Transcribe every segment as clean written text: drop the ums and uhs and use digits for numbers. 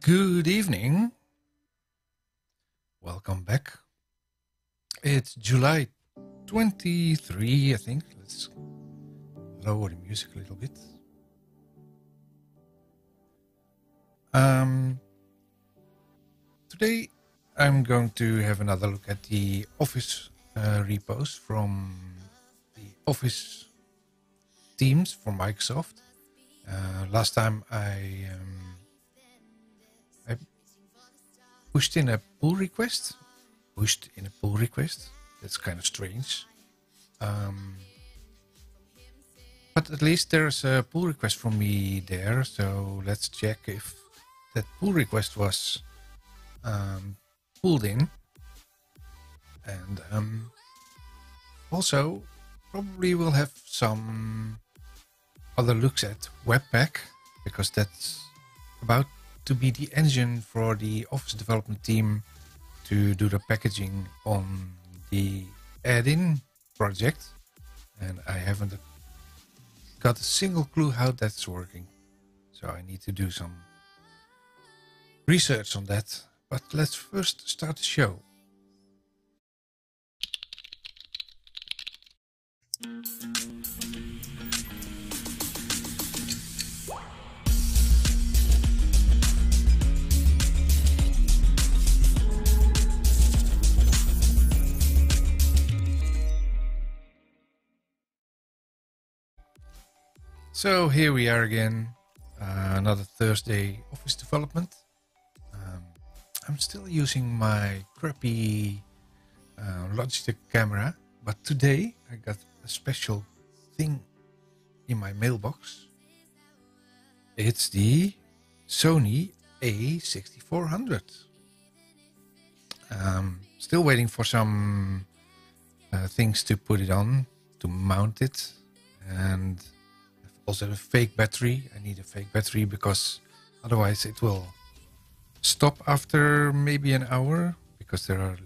Good evening. Welcome back. It's July 23, I think. Let's lower the music a little bit. Today I'm going to have another look at the Office repos from the Office teams from Microsoft. Last time I pushed in a pull request. That's kind of strange. But at least there's a pull request from me there. So let's check if that pull request was pulled in. And also probably we'll have some other looks at Webpack, because that's about to be the engine for the Office development team to do the packaging on the add-in project. And I haven't got a single clue how that's working. So I need to do some research on that. But let's first start the show. So here we are again, another Thursday Office development. I'm still using my crappy Logitech camera, but today I got a special thing in my mailbox. It's the Sony A6400. Still waiting for some things to put it on, to mount it, and also a fake battery. I need a fake battery because otherwise it will stop after maybe an hour, because there are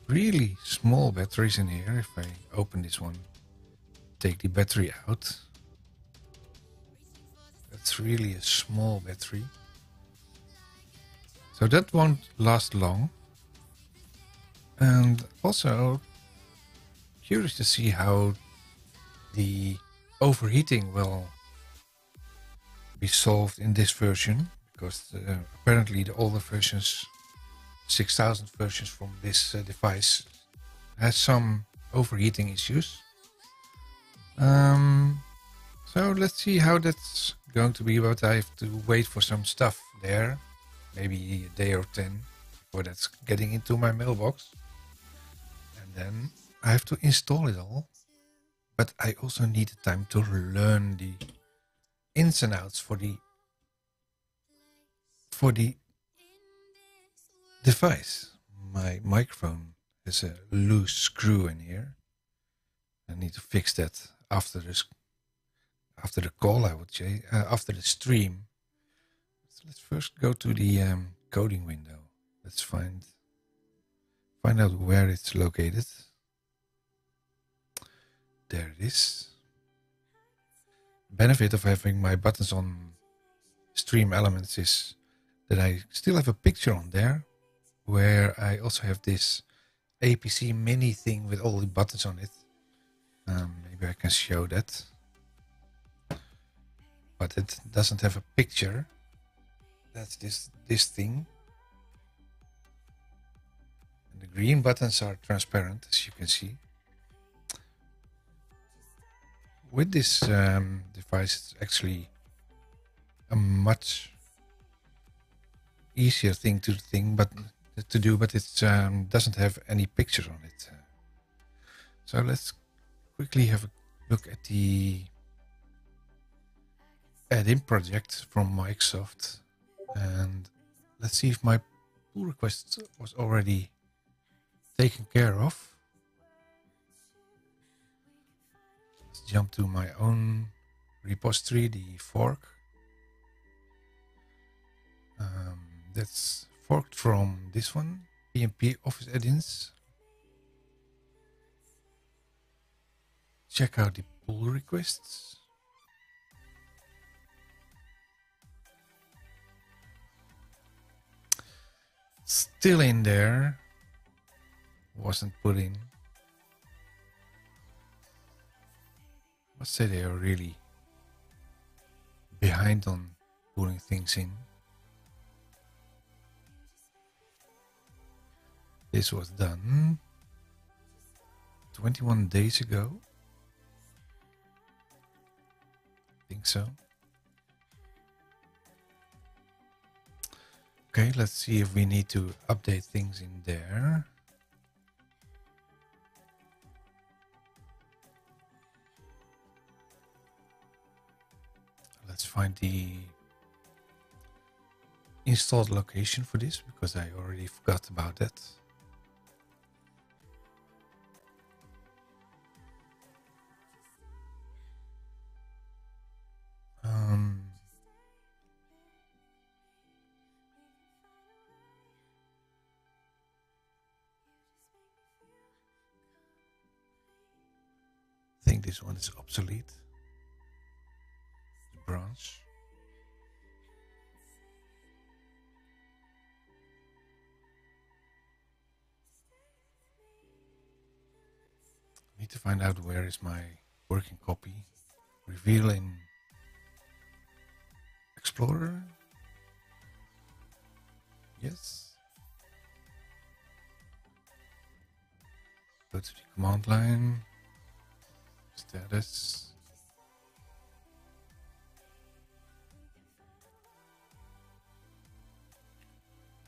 really small batteries in here. If I open this one, take the battery out, that's really a small battery. So that won't last long. And also curious to see how the overheating will be solved in this version, because apparently the older versions, 6000 versions from this device, has some overheating issues. So let's see how that's going to be, but I have to wait for some stuff there, maybe a day or 10 before that's getting into my mailbox, and then I have to install it all. But I also need the time to learn the ins and outs for the device. My microphone has a loose screw in here. I need to fix that after the call, I would say, after the stream. So let's first go to the coding window. Let's find out where it's located. There it is. Benefit of having my buttons on Stream Elements is that I still have a picture on there, where I also have this APC mini thing with all the buttons on it. Maybe I can show that, but it doesn't have a picture. That's this thing, and the green buttons are transparent, as you can see. With this device, it's actually a much easier thing to do, but it doesn't have any pictures on it. So let's quickly have a look at the add-in project from Microsoft, and let's see if my pull request was already taken care of. Jump to my own repository, the fork. That's forked from this one, PnP Office Add-ins. Check out the pull requests. still in there. Wasn't put in. I must say they are really behind on putting things in. This was done 21 days ago. I think so. Okay, let's see if we need to update things in there. Let's find the installed location for this, because I already forgot about that. I think this one is obsolete. The branch. I need to find out where is my working copy. Reveal in Explorer. Yes. Go to the command line. Status.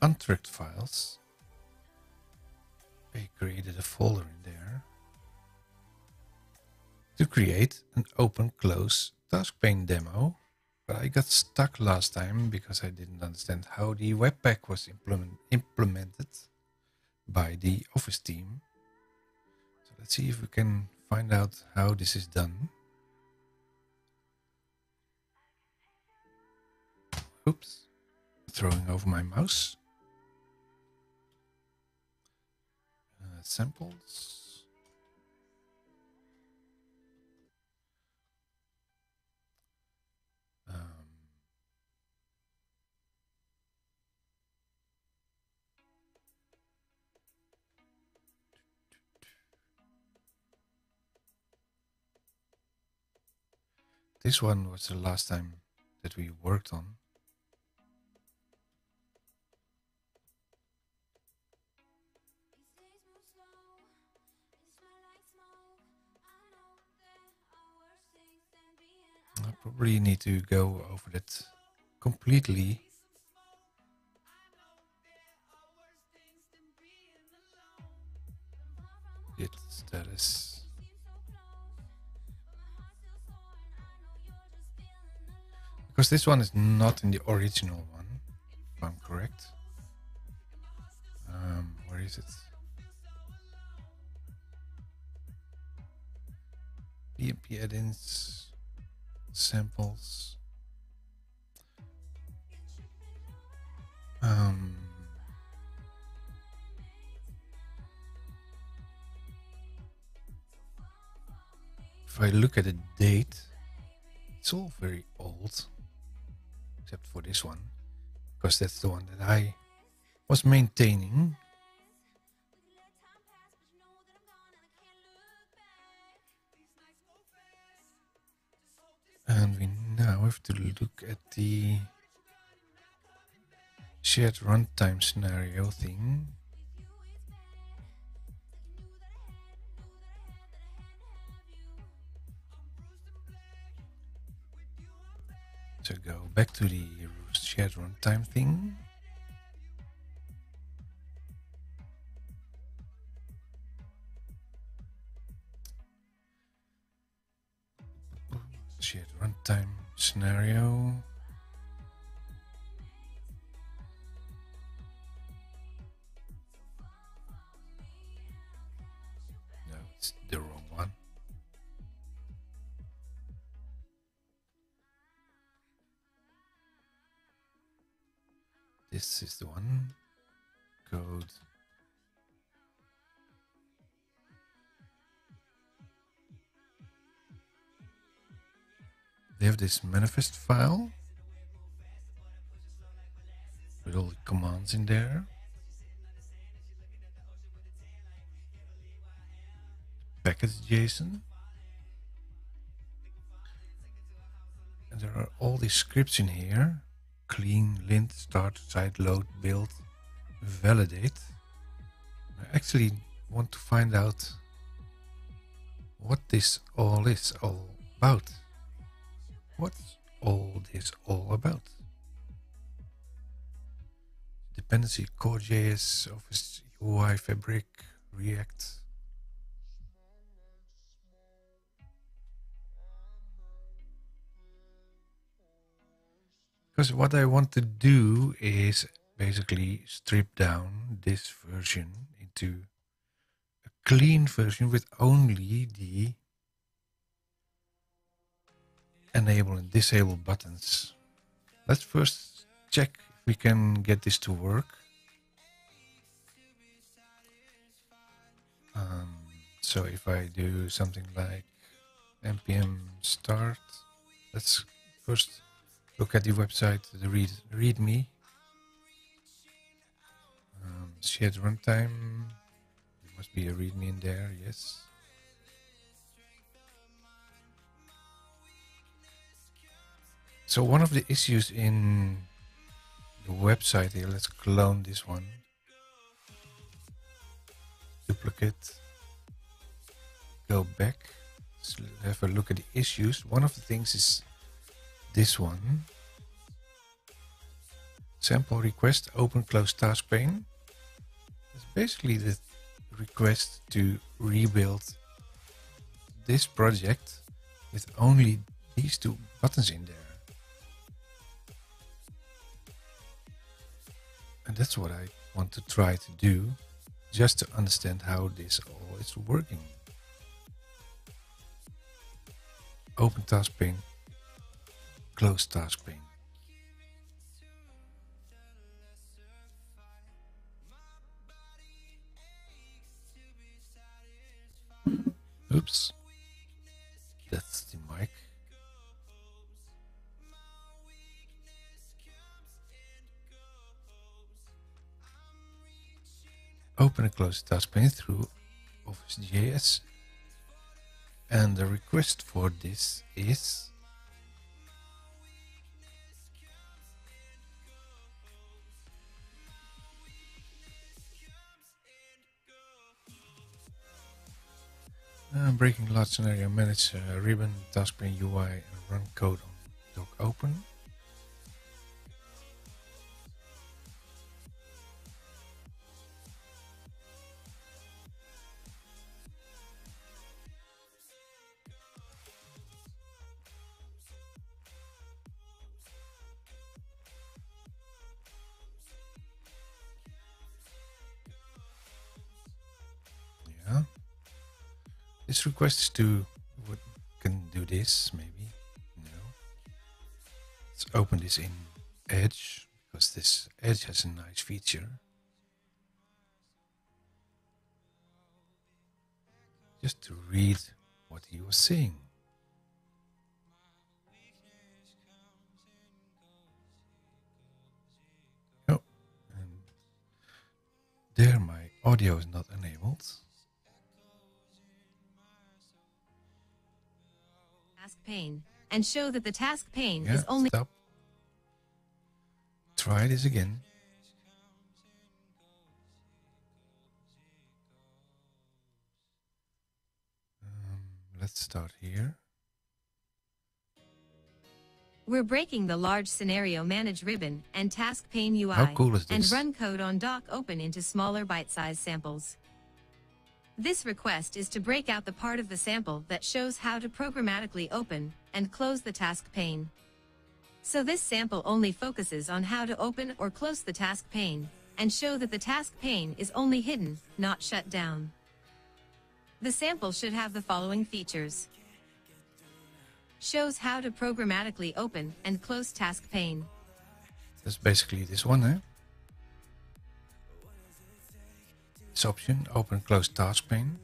Untracked files. I created a folder in there to create an open-close task pane demo, but I got stuck last time because I didn't understand how the Webpack was implemented by the Office team. So let's see if we can find out how this is done. Oops, throwing over my mouse. Samples. This one was the last time that we worked on. I probably need to go over that completely. Git status. Because this one is not in the original one, if I'm correct. Where is it? PMP add-ins, samples. If I look at the date, it's all very old, except for this one, because that's the one that I was maintaining. And we now have to look at the shared runtime scenario thing. So go back to the shared runtime thing. Shared runtime scenario. No, it's the wrong one. This is the one. Code. They have this manifest file with all the commands in there. package.json. And there are all these scripts in here. Clean, lint, start, site, load, build, validate. I actually want to find out what this all is all about. What's all this all about? Dependency, core.js, Office UI, Fabric, React. Because what I want to do is basically strip down this version into a clean version with only the enable and disable buttons. Let's first check if we can get this to work. So if I do something like npm start, let's first look at the website, the readme. Shared runtime, there must be a readme in there, yes. So one of the issues in the website here, let's clone this one. Duplicate. Go back. Let's have a look at the issues. One of the things is this one. Sample request, open, close task pane. It's basically the request to rebuild this project with only these two buttons in there. And that's what I want to try to do, just to understand how this all is working. Open task pane, close task pane. Oops, that's the mic. Open and close the task pane through OfficeJS. And the request for this is breaking large scenario, manage ribbon, task pane UI, and run code on doc open. Yeah. This request is to, what can do this maybe? No. Let's open this in Edge, because this Edge has a nice feature. Just to read what he was saying. Oh, and there my audio is not enabled. Task pane and show that the task pane is only. Stop. Try this again. Let's start here. We're breaking the large scenario manage ribbon and task pane UI. How cool is this? And run code on doc open into smaller bite-sized samples. This request is to break out the part of the sample that shows how to programmatically open and close the task pane. So this sample only focuses on how to open or close the task pane and show that the task pane is only hidden, not shut down. The sample should have the following features. Shows how to programmatically open and close task pane. That's basically this one, eh? This option, open, close task pane.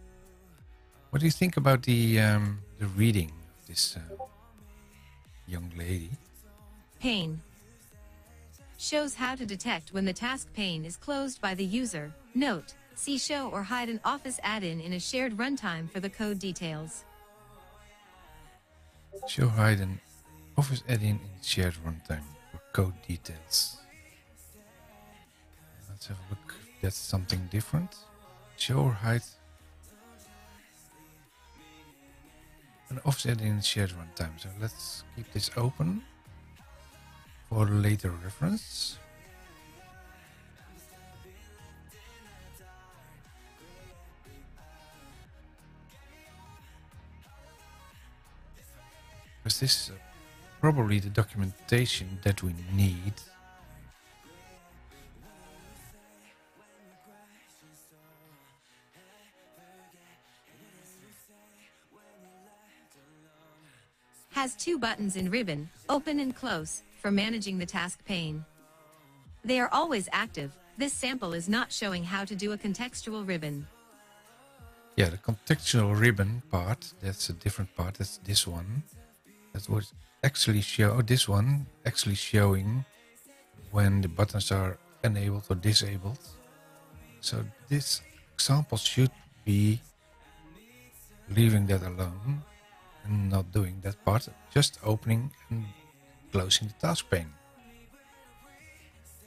What do you think about the reading of this young lady? Pane. Shows how to detect when the task pane is closed by the user. Note, See show or hide an Office add-in in a shared runtime for the code details. Show hide an Office add-in in shared runtime for code details. Let's have a look if that's something different. Show or hide an Office add-in in shared runtime. So let's keep this open for later reference. Because this is probably the documentation that we need. Has two buttons in ribbon, open and close, for managing the task pane. They are always active. This sample is not showing how to do a contextual ribbon. Yeah, the contextual ribbon part, that's a different part, that's this one. That would actually show, this one actually showing when the buttons are enabled or disabled. So this example should be leaving that alone and not doing that part, just opening and closing the task pane.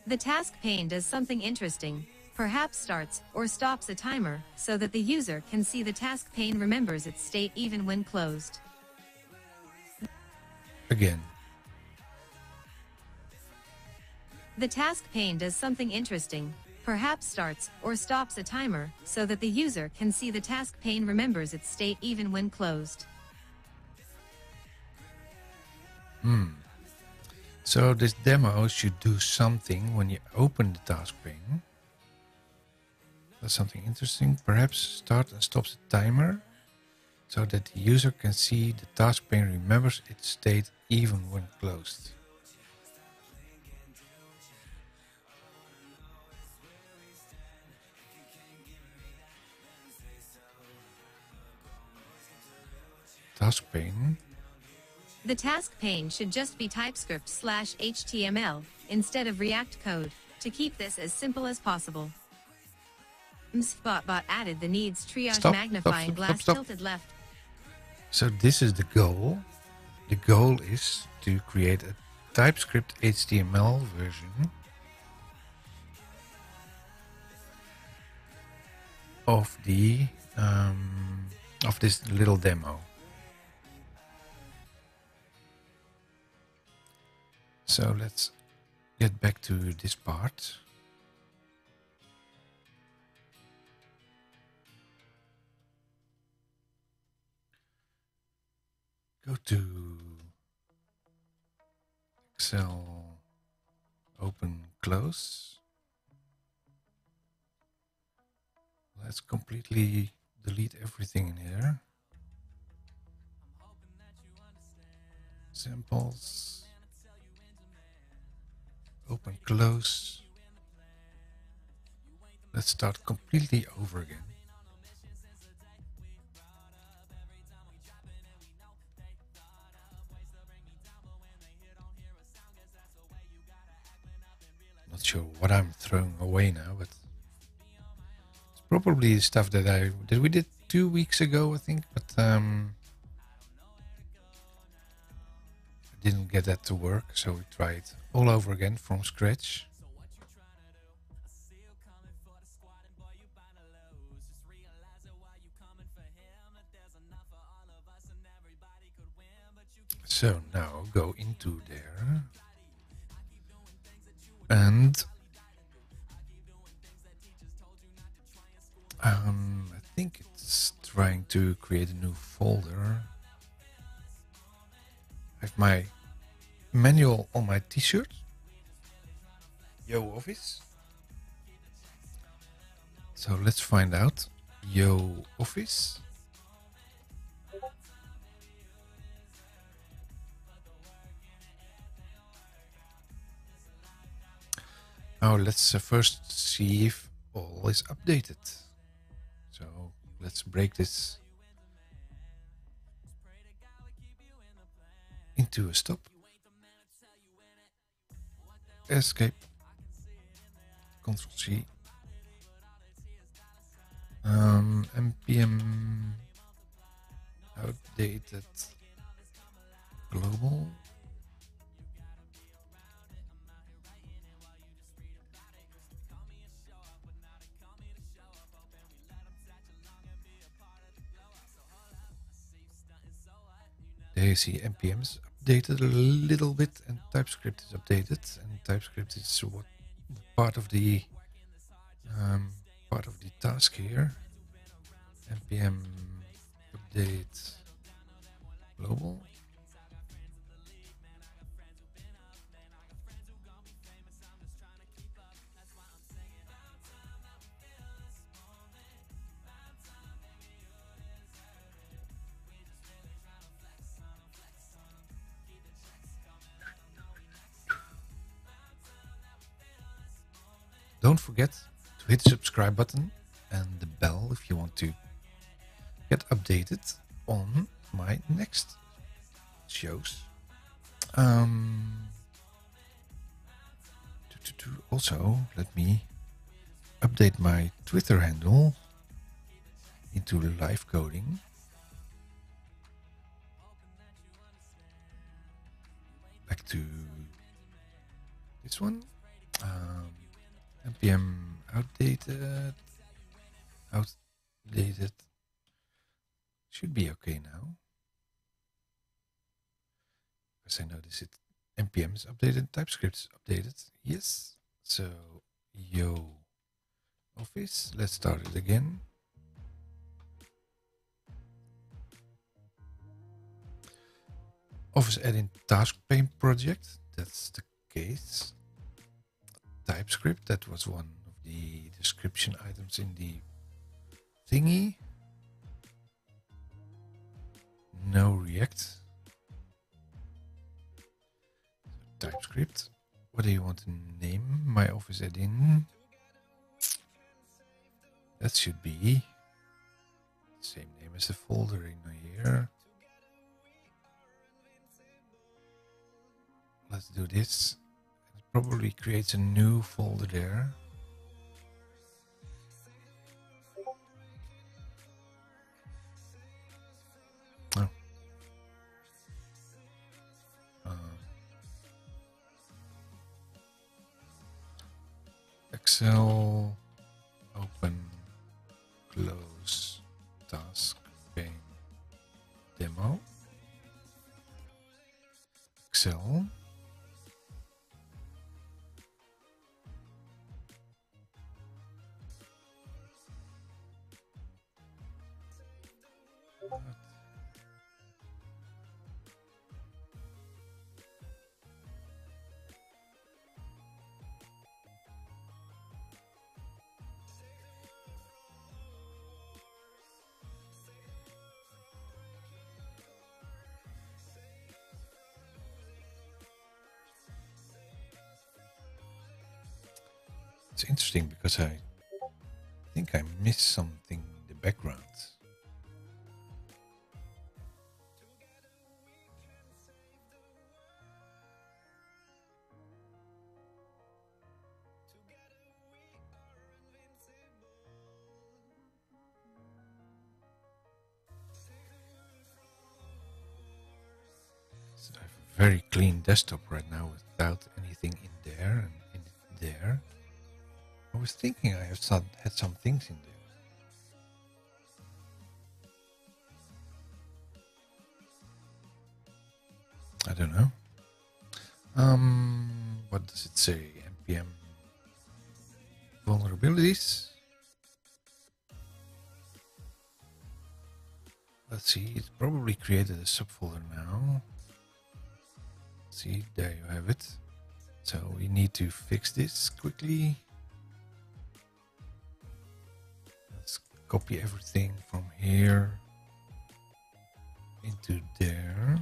The task pane does something interesting, perhaps starts or stops a timer so that the user can see the task pane remembers its state even when closed. Again. The task pane does something interesting, perhaps starts or stops a timer so that the user can see the task pane remembers its state even when closed. So this demo should do something when you open the task pane. That's something interesting. Perhaps start and stops the timer so that the user can see the task pane remembers its state even when closed. Task pane. The task pane should just be TypeScript/HTML instead of React code to keep this as simple as possible. Spotbot added the needs triage magnifying glass tilted left. So this is the goal. The goal is to create a TypeScript HTML version of the of this little demo. So let's get back to this part. Go to Excel, open, close. Let's completely delete everything in here. Samples. Open, close. Let's start completely over again. Not sure what I'm throwing away now, but it's probably stuff that we did 2 weeks ago, I think, but I didn't get that to work, so we tried all over again from scratch. So now go into there and I think it's trying to create a new folder. I have my manual on my t-shirt. Yo Office. So let's find out. Yo Office. Now let's first see if all is updated. So let's break this into a stop. Escape. Ctrl C. npm outdated global. There you see npm's updated a little bit and TypeScript is updated, and TypeScript is what part of the task here. npm update global. Don't forget to hit the subscribe button and the bell if you want to get updated on my next shows. Also, let me update my Twitter handle into live coding. Back to this one. npm outdated. Should be okay now. Because I notice it. npm is updated, TypeScript is updated. Yes. So, yo, Office. Let's start it again. Office add-in task pane project. That's the case. TypeScript. That was one of the description items in the thingy. No React. TypeScript. What do you want to name my Office add-in? That should be the same name as the folder in here. Let's do this. It probably creates a new folder there. Oh. Excel, open, close, task pane, demo. Excel. It's interesting because I think I missed something in the background. So I have a very clean desktop right now without anything in there and in there. I was thinking I had some things in there. I don't know. What does it say? npm vulnerabilities. Let's see. It's probably created a subfolder now. See, there you have it. So we need to fix this quickly. Let's copy everything from here into there.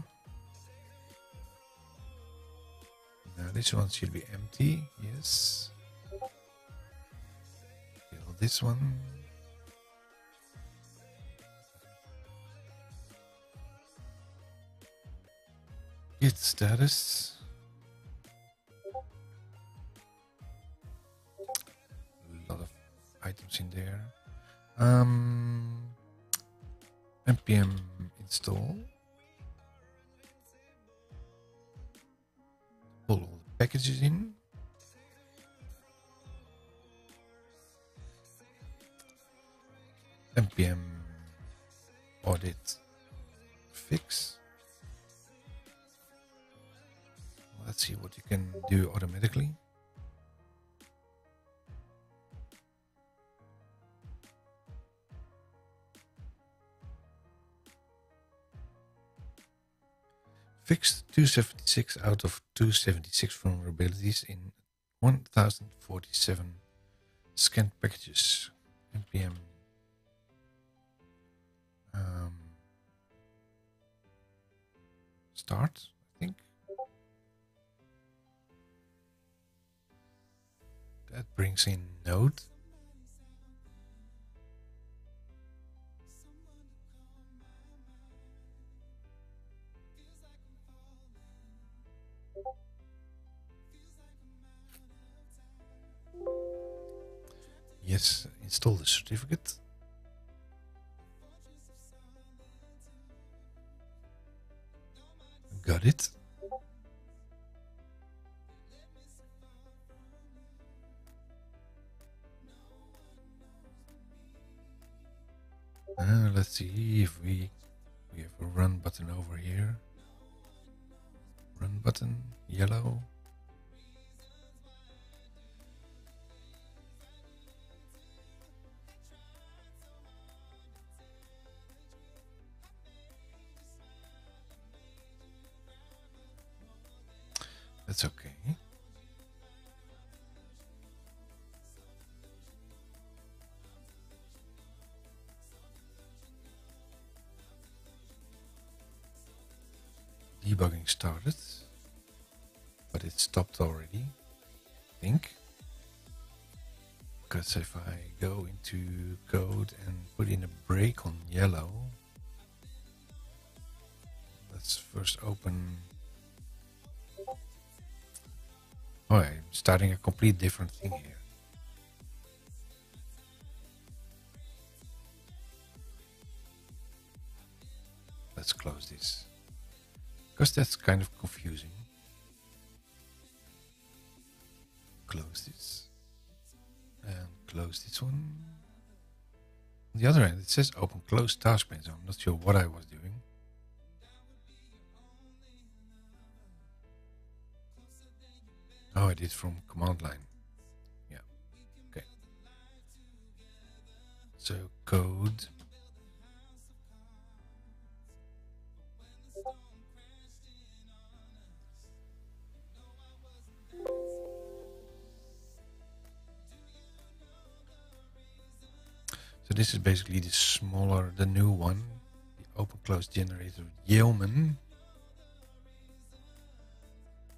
Now this one should be empty, yes. Kill this one. Git status. A lot of items in there. npm install. Pull all the packages in. npm audit fix. Let's see what you can do automatically. Fixed 276 out of 276 vulnerabilities in 1047 scanned packages. npm start, I think. That brings in Node. Yes, install the certificate. Got it. Let's see if we have a run button over here. Run button, yellow. That's okay. Debugging started, but it stopped already, I think. Because if I go into code and put in a break on yellow, let's first open. Oh, I'm starting a complete different thing here. Let's close this, because that's kind of confusing. Close this and close this one. On the other end, it says open close task pane, so I'm not sure what I was doing. Oh, I did from command line. Yeah. Okay. So code. So this is basically the smaller, the new one, the open close generator Yeoman.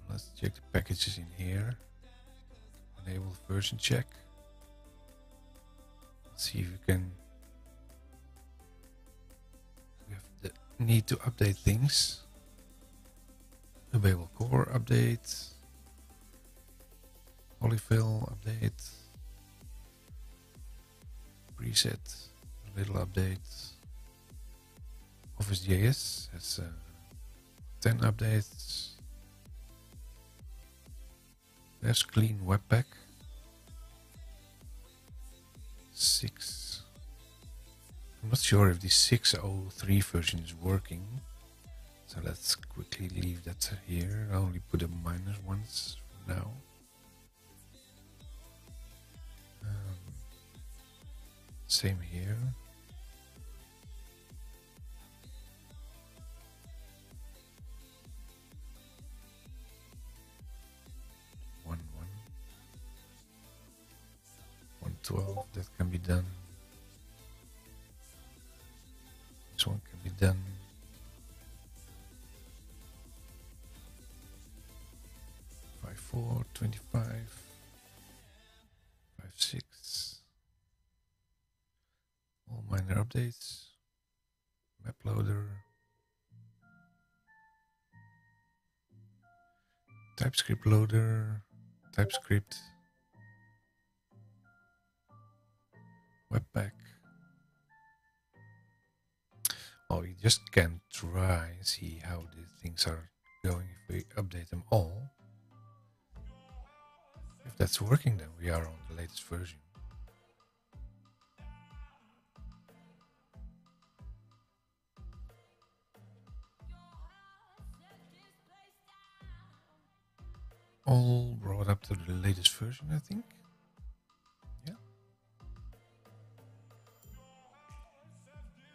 Let's check the packages in here. Enable version check. Let's see if we can. We have the need to update things. Available core update. Polyfill update. Preset, a little update. OfficeJS has 10 updates. There's clean webpack. 6. I'm not sure if the 6.03 version is working. So let's quickly leave that here. I'll only put a minus once for now. Same here. One 112, that can be done. This one can be done. Five 4 25 5 6. All minor updates, map loader, TypeScript loader, TypeScript, Webpack, Well, we just can try and see how the things are going if we update them all. If that's working, then we are on the latest version. All brought up to the latest version, I think. Yeah.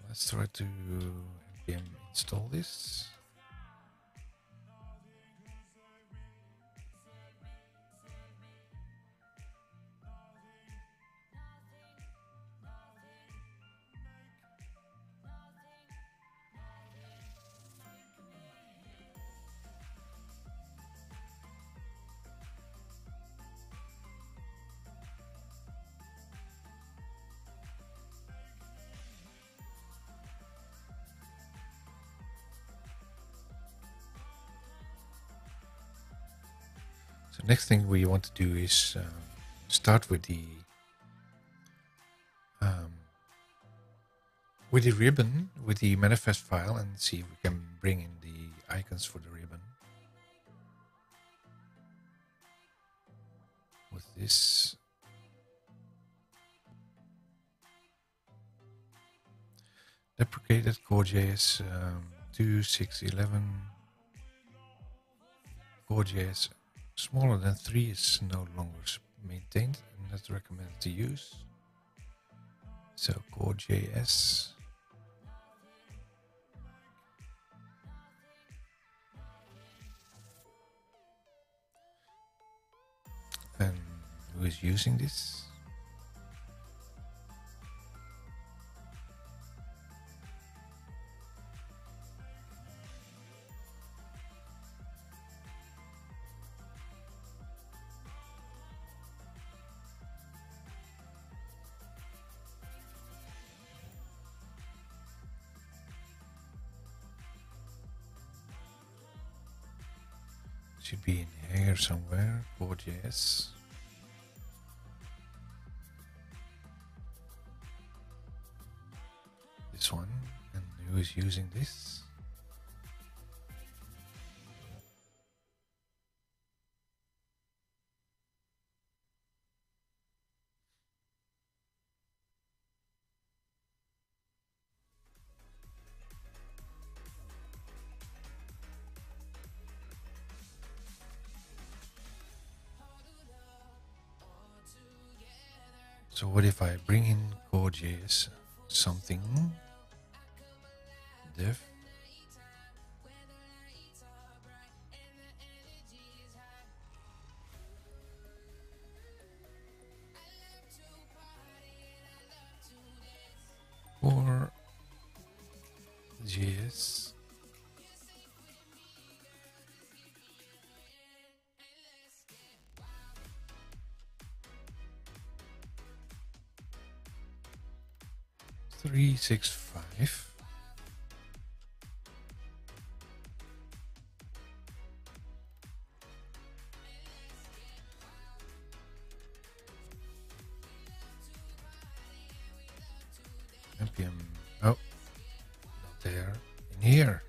Let's try to npm install this. So next thing we want to do is start with the ribbon, with the manifest file, and see if we can bring in the icons for the ribbon. With this deprecated CoreJS 2.6.11, CoreJS smaller than 3 is no longer maintained and not recommended to use. So CoreJS. And who is using this? Should be in here somewhere, CoreJS. This one, and who is using this? So what if I bring in CoreJS something dev or JS .365 npm, oh, not there, in here.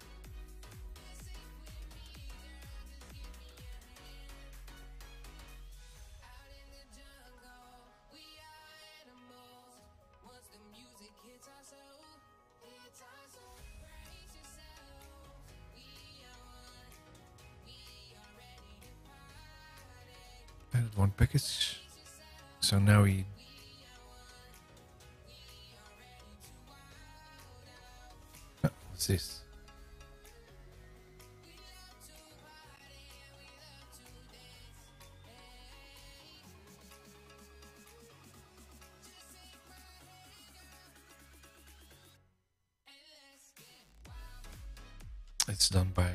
Added one package, so now we what's this? It's done by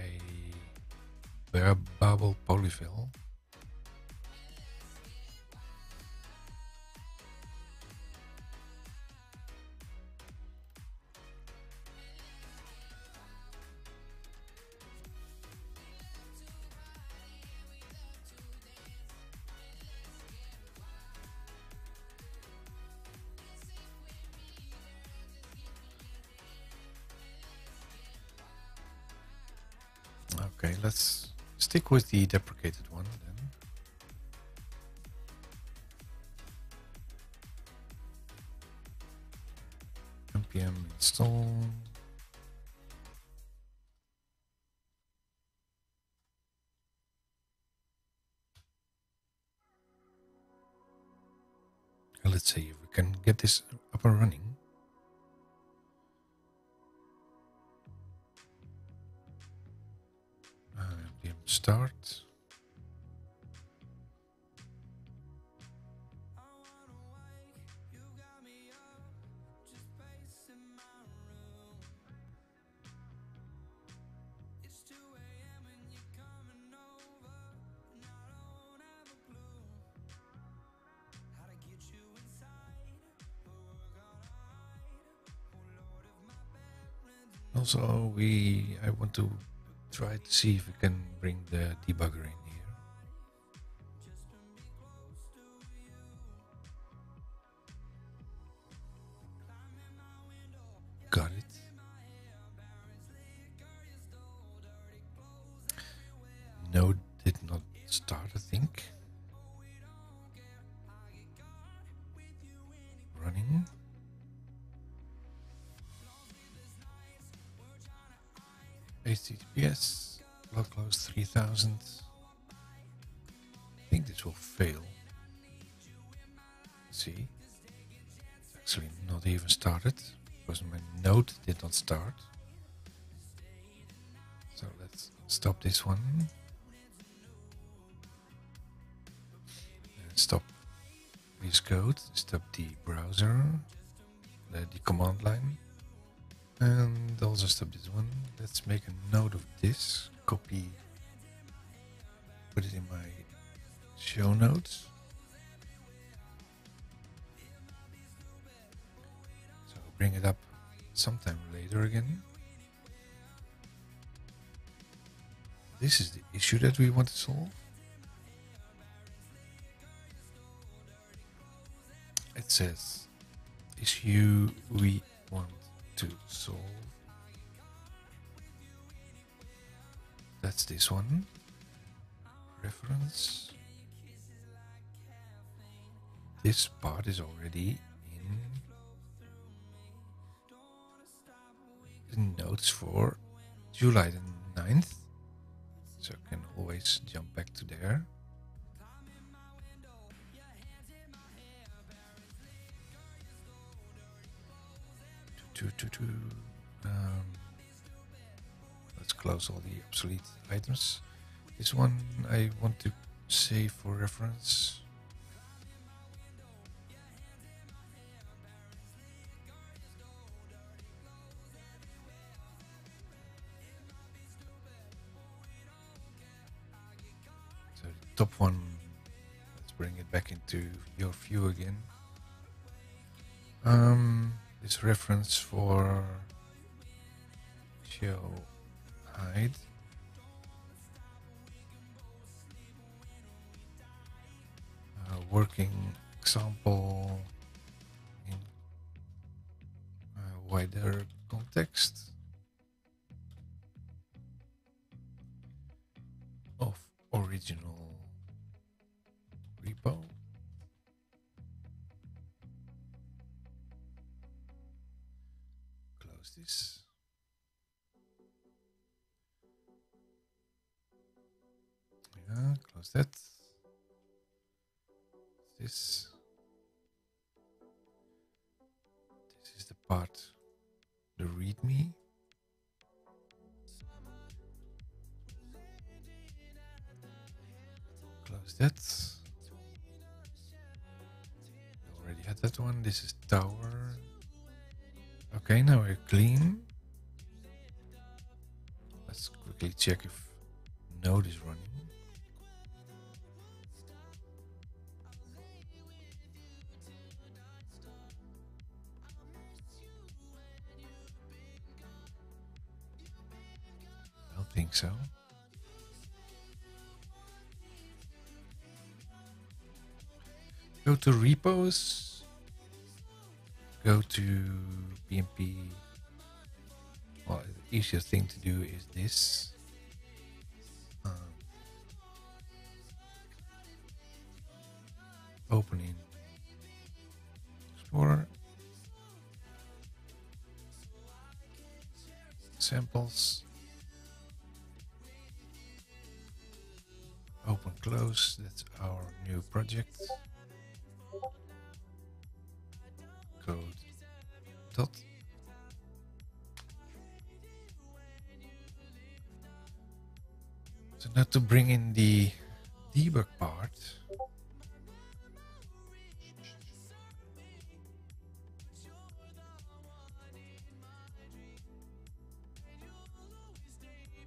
Babel Polyfill. Okay, let's stick with the deprecated one then. npm install. Let's see if we can get this up and running. npm start. Also, I want to try to see if we can bring the debugger in here. Got it. Node did not start, I think. Running. HTTPS localhost 3000. I think this will fail. See, it's actually not even started because my node did not start. So let's stop this one. And stop VS Code. Stop the browser, the command line. And also stop this one. Let's make a note of this. Copy. Put it in my show notes. So bring it up sometime later again. This is the issue that we want to solve. It says issue we want to solve. That's this one. Reference. This part is already in the notes for July the 9th. So I can always jump back to there. Let's close all the obsolete items. This one I want to save for reference. So the top one, let's bring it back into your view again. This reference for show hide. Working example in wider context of original repo. Close this. Yeah, close that. This is the part, the README. Close that. Already had that one. This is tower. Okay, now we're clean. Let's quickly check if node is running. Think so. Go to repos. Go to BMP. Well, the easiest thing to do is this. Opening Explorer, samples, open close, that's our new project, code dot. So now to bring in the debug part,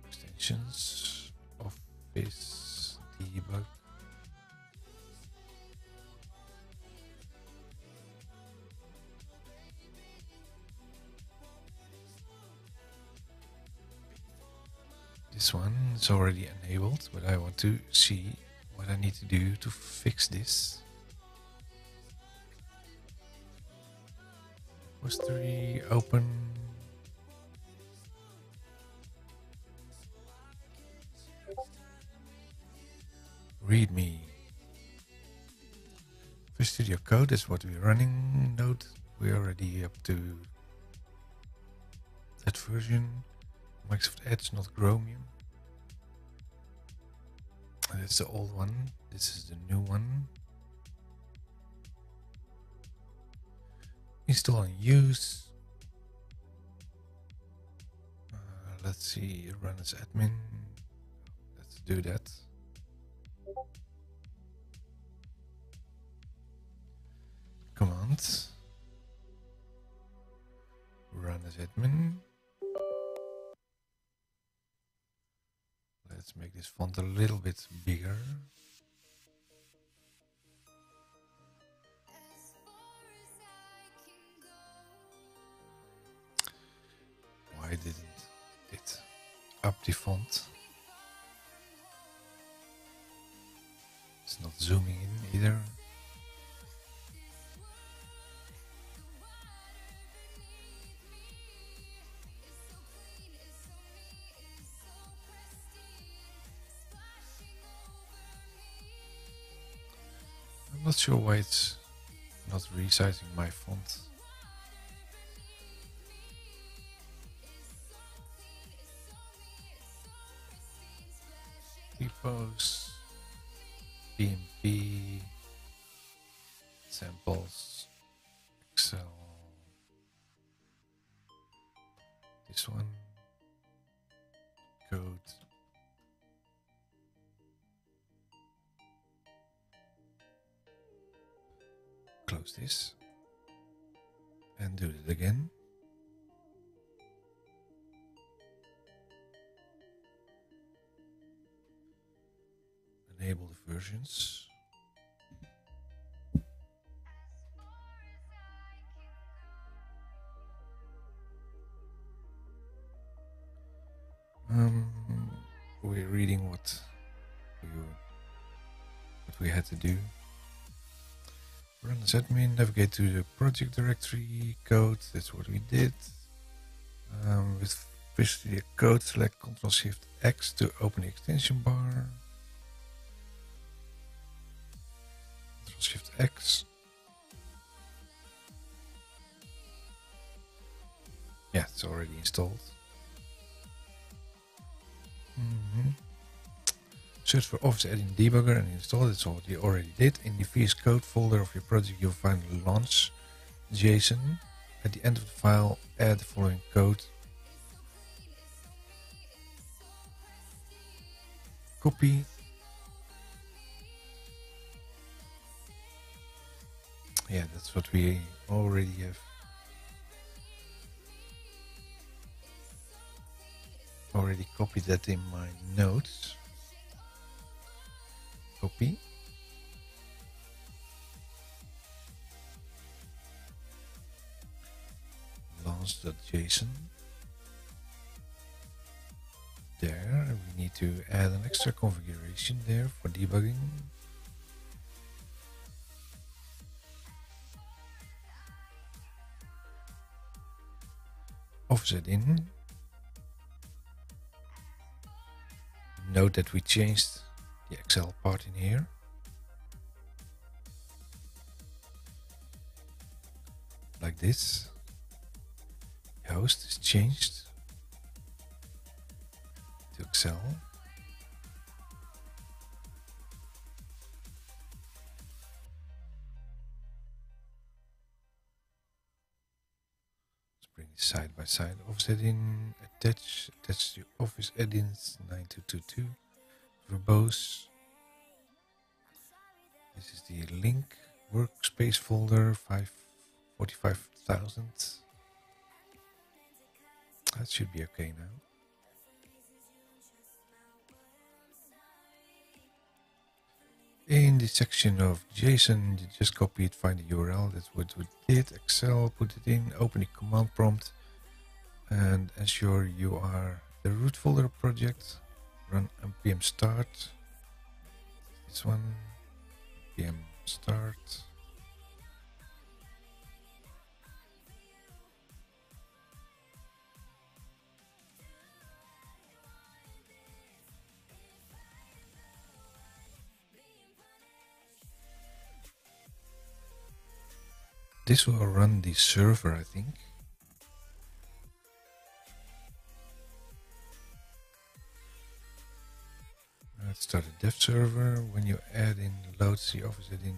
extensions, Office debug, this one is already enabled, but I want to see what I need to do to fix this. Repository, open. README. Visual Studio Code is what we're running. Node, we're already up to that version. Microsoft Edge, not Chromium. That's the old one. This is the new one. Install and use. Let's see, run as admin. Let's do that. Command. Run as admin. Let's make this font a little bit bigger. Why didn't it up the font? It's not zooming in either. I'm not sure why it's not resizing my font. Repos, PMP, samples, Excel, this one, code, close this and do it again. Enable the versions. We're reading what we had to do. Run as admin, navigate to the project directory, code, that's what we did. With Visual Studio Code, select Ctrl+Shift+X to open the extension bar. Ctrl+Shift+X. Yeah, it's already installed. Search for Office Add-in Debugger and install it. That's what you already did. In the VS Code folder of your project, you'll find launch JSON. At the end of the file, add the following code. Copy. Yeah, that's what we already have. Already copied that in my notes. Copy. Launch.json. There, we need to add an extra configuration there for debugging. Office add-in. Note that we changed the Excel part in here. Like this. The host is changed to Excel. Bring it side by side. Office add-in attach to Office add-ins 9222 verbose. This is the link workspace folder 45,000. That should be okay now. In the section of JSON, you just copy it, find the URL. That's what we did. Excel, put it in, open the command prompt, and ensure you are the root folder project. Run npm start. This one, npm start. This will run the server, I think. Let's start a dev server. When you add in loads the Office add-in,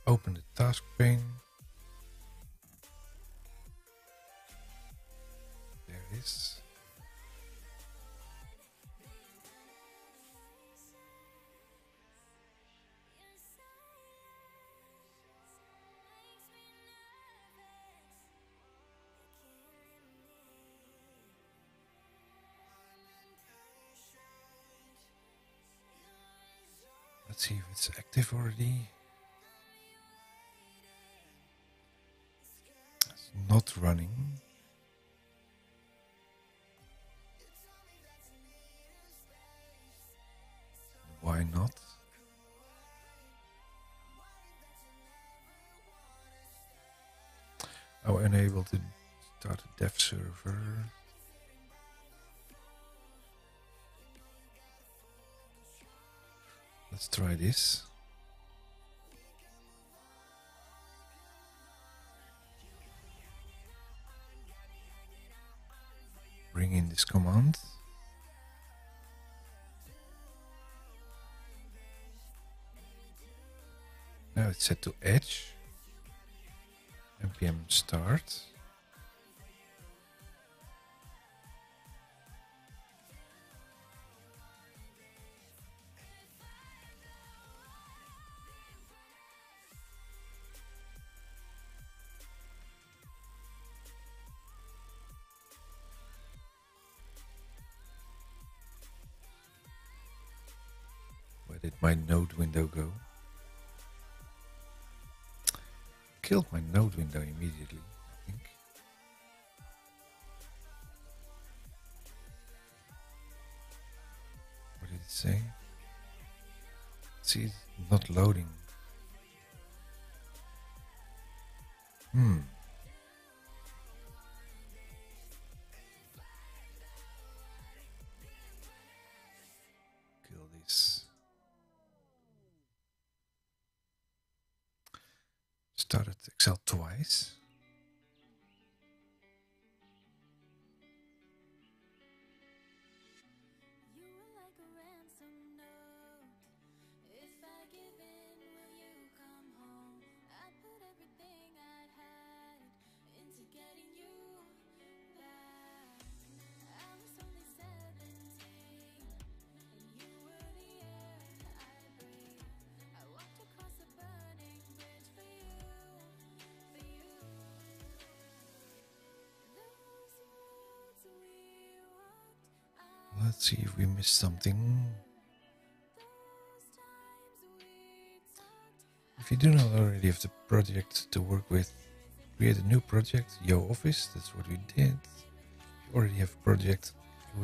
open the task pane. There it is. Let's see if it's active already. It's not running. Why not? Oh, unable to start a dev server. Let's try this. Bring in this command. Now it's set to Edge. npm start. Where did my node window go? Killed my node window immediately, I think. What did it say? See, it's not loading. Kill this. Started Excel twice. Let's see if we missed something. If you do not already have the project to work with, create a new project, Yo Office, that's what we did. If you already have a project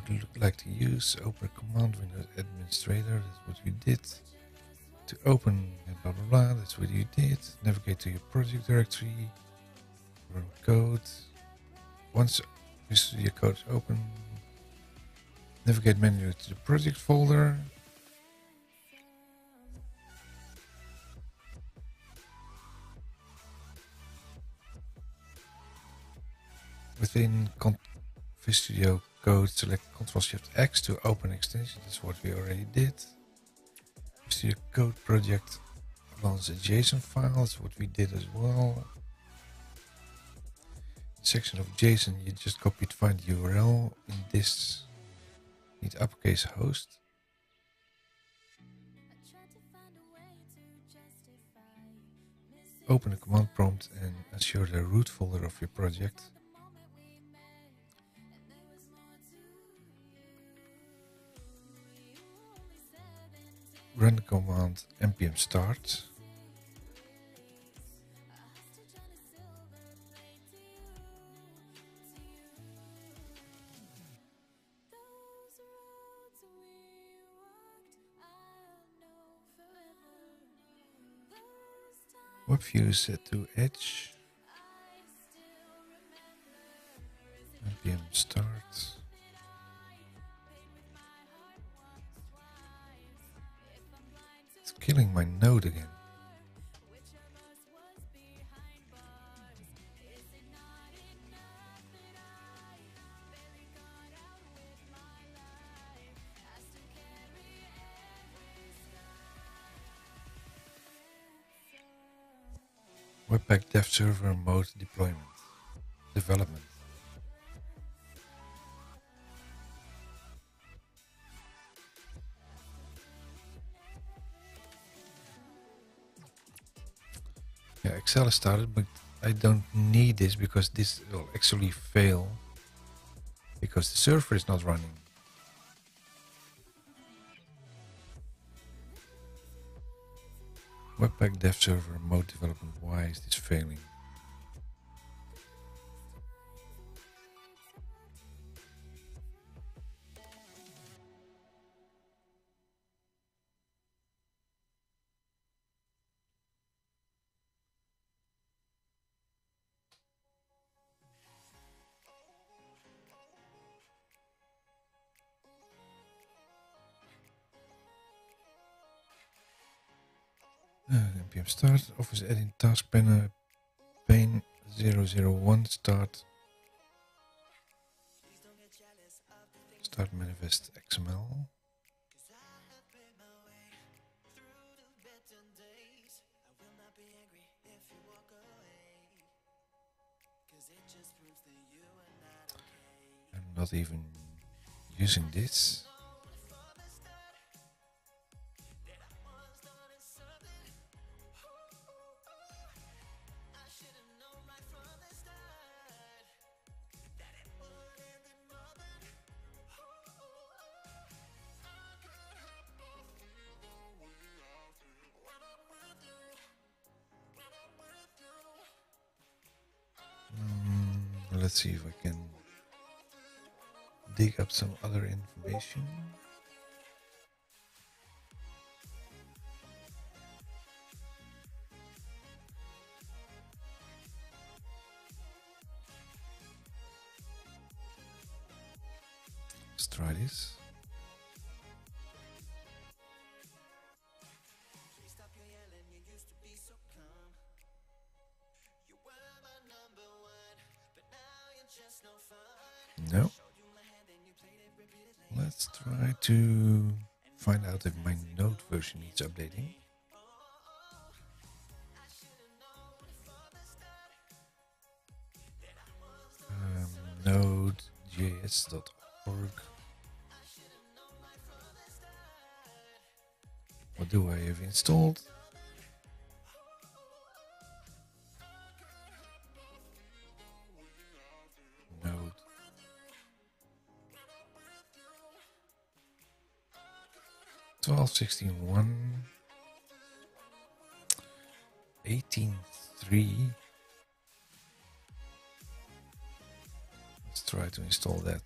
you would like to use, open a command window administrator, that's what we did. To open blah blah blah, that's what you did. Navigate to your project directory, run code. Once your code is open, Navigate manually to the project folder. Within Studio Code, select Ctrl-Shift-X to open extension. That's what we already did. Studio Code project launch a JSON file. That's what we did as well. Section of JSON, you just copy find URL. In this, need uppercase host. Open a command prompt and ensure the root folder of your project. Run the command npm start. Web view is set to edge. npm start. It's killing my node again. Webpack dev server mode deployment. Development. Yeah, Excel is started, but I don't need this because this will actually fail because the server is not running. Webpack dev server mode development. Why is this failing? npm start, Office adding task pane 001 start manifest XML. I'm not even using this. Let's see if I can dig up some other information. Let's try this. No. Let's try to find out if my Node version needs updating. Node.js.org. What do I have installed? Node. Twelve 18.3. Let's try to install that.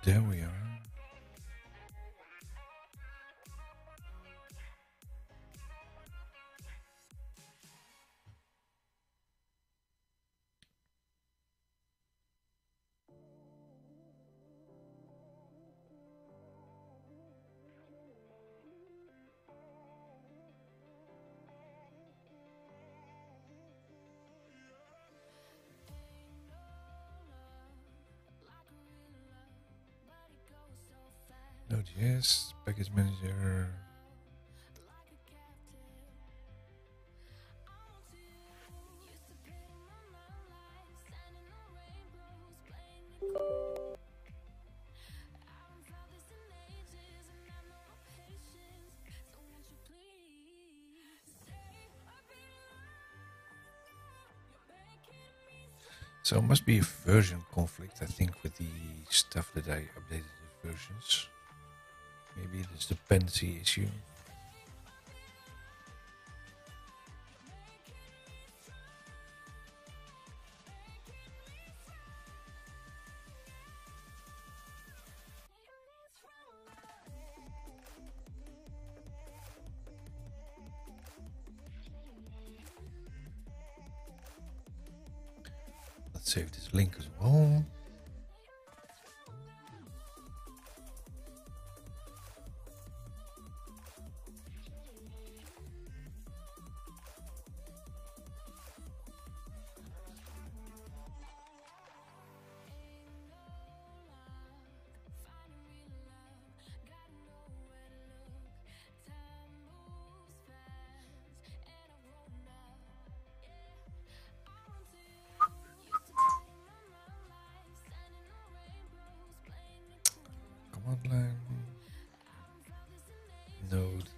There we are. Node.js, package manager. So it must be a version conflict, I think, with the stuff that I updated the versions. Maybe it's a dependency issue. Let's save this link as well. Command line, node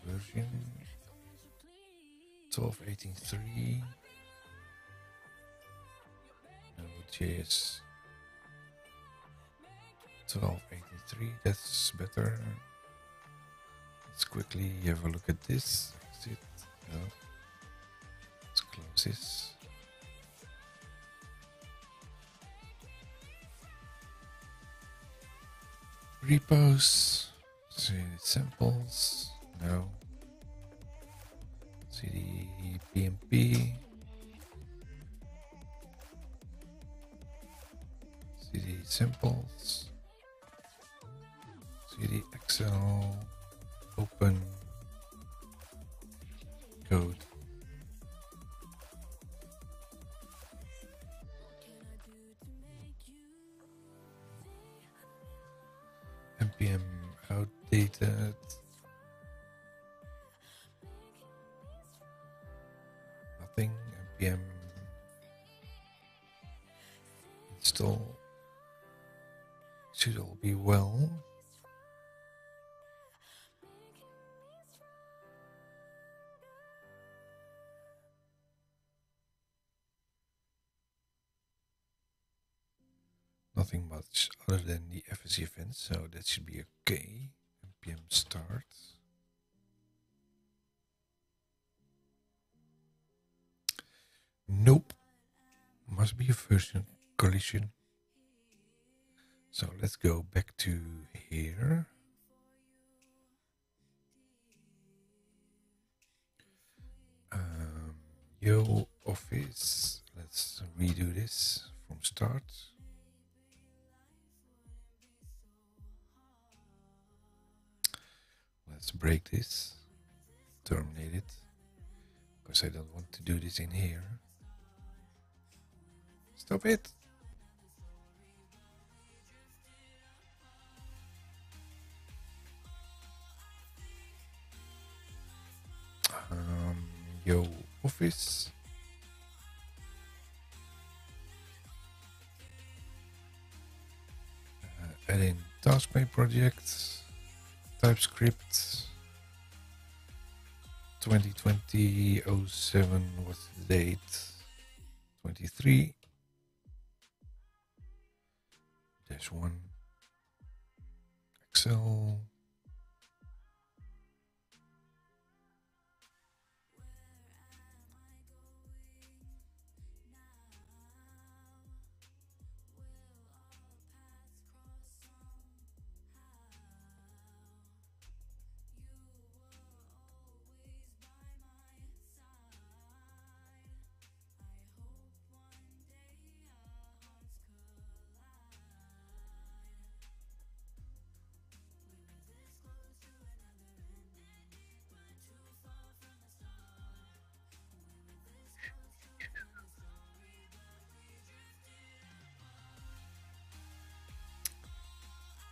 version 12.18.3, Node.js 12.18.3, that's better. Let's quickly have a look at this. Exit. No. Let's close this. Repos, see samples, no. CD PMP, CD samples, CD Excel, open, code. NPM outdated. Nothing. NPM install. Should all be well. Nothing much other than the FSC event, so that should be okay. npm start. Nope. Must be a version collision. So let's go back to here. Yo, Office. Let's redo this from start. Let's break this, terminate it, because I don't want to do this in here. Stop it. Yo, Office. Add in task pane project. TypeScript 2020-07, what's the date? 23 -1 Excel.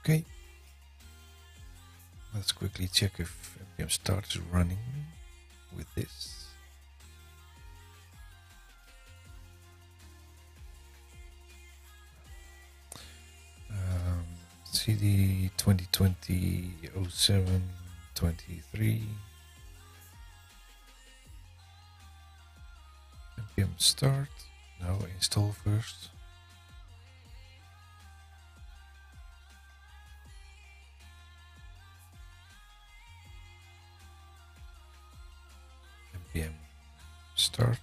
Okay. Let's quickly check if npm start is running with this. CD 2020 07 23 npm start. Now install first. npm start.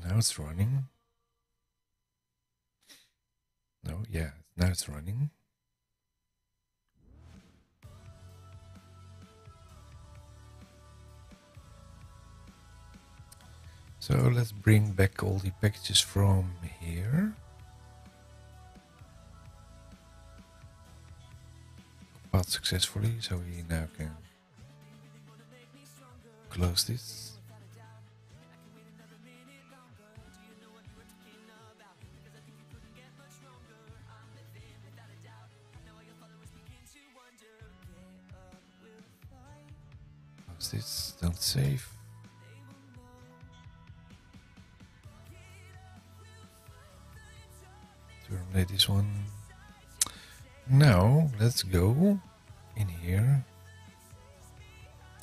Now it's running. No, yeah, now it's running. So let's bring back all the packages from here. Compiled successfully, so we now can close this. Close this, don't save. Terminate this one. Now let's go in here.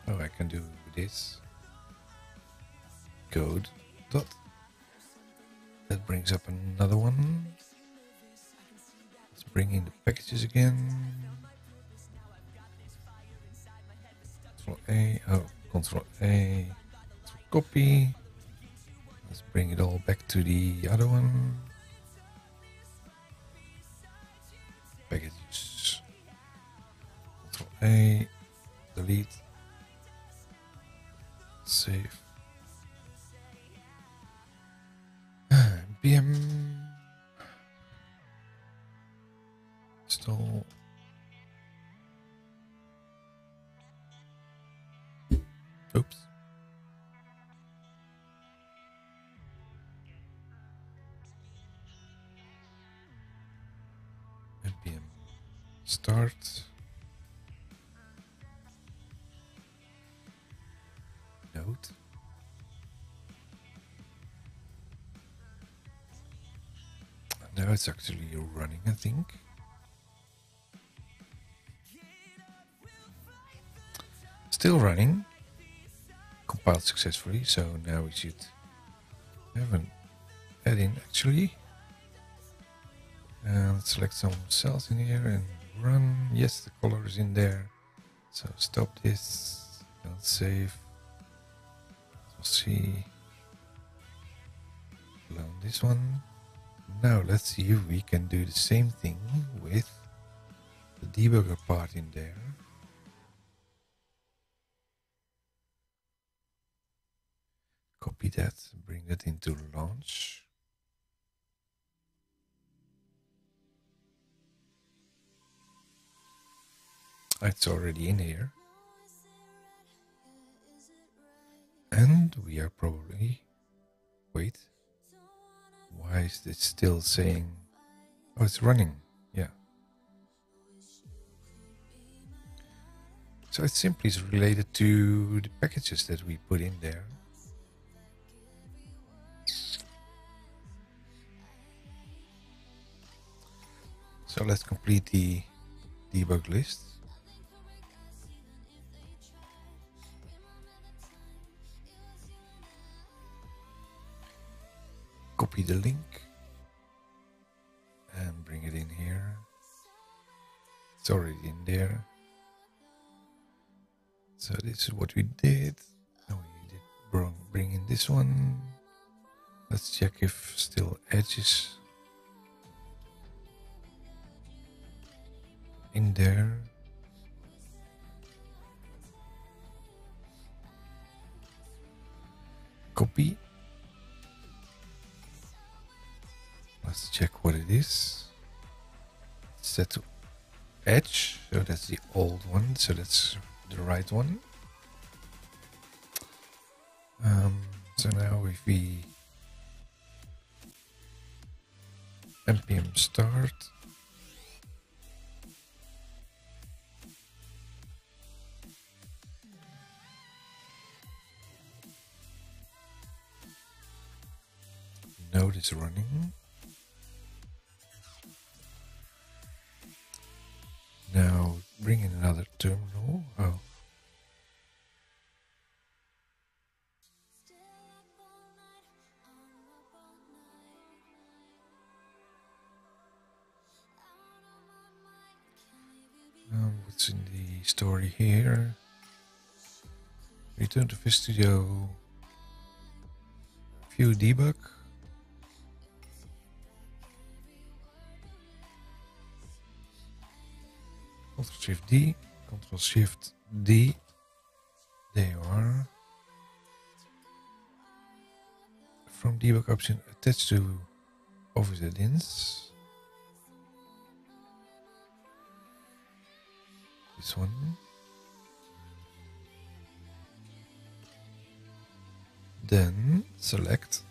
Oh, I can do this. Code dot. That brings up another one. Let's bring in the packages again. Control A. Oh, Control A. Control copy. Let's bring it all back to the other one. Packages. Control A. Delete. Save. npm install. Oops. npm start. Node. Now it's actually running, I think. Still running. Compiled successfully, so now we should have an add-in actually. And let's select some cells in here and run. Yes, the color is in there. So stop this. Don't save. We'll see. Clone this one. Now let's see if we can do the same thing with the debugger part in there. Copy that, bring that into launch. It's already in here. And we are probably... Wait. Why is this still saying... Oh, it's running. Yeah. So it simply is related to the packages that we put in there. So let's complete the debug list. Copy the link and bring it in here. It's already in there. So this is what we did. Now we did bring in this one. Let's check if still edges in there. Copy. Let's check what it is. It's set to edge, so that's the old one, so that's the right one. So now if we npm start, node is running. Now bring in another terminal. Oh. What's in the story here? Return to Visual Studio. View debug. Ctrl Shift D. Ctrl Shift D. There you are. From debug option attached to OfficeJS. This one. Then select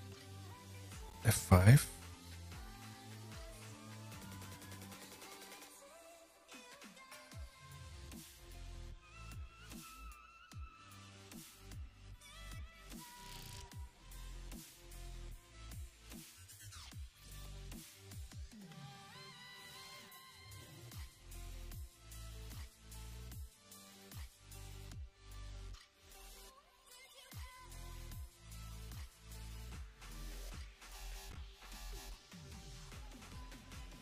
F5.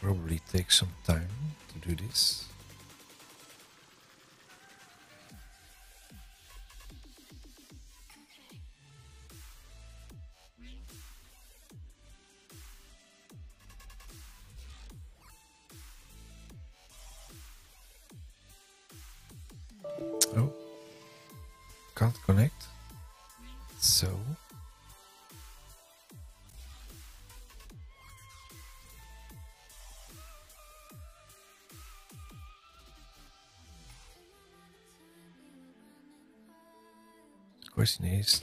Probably takes some time to do this. Oh, can't connect. So the question is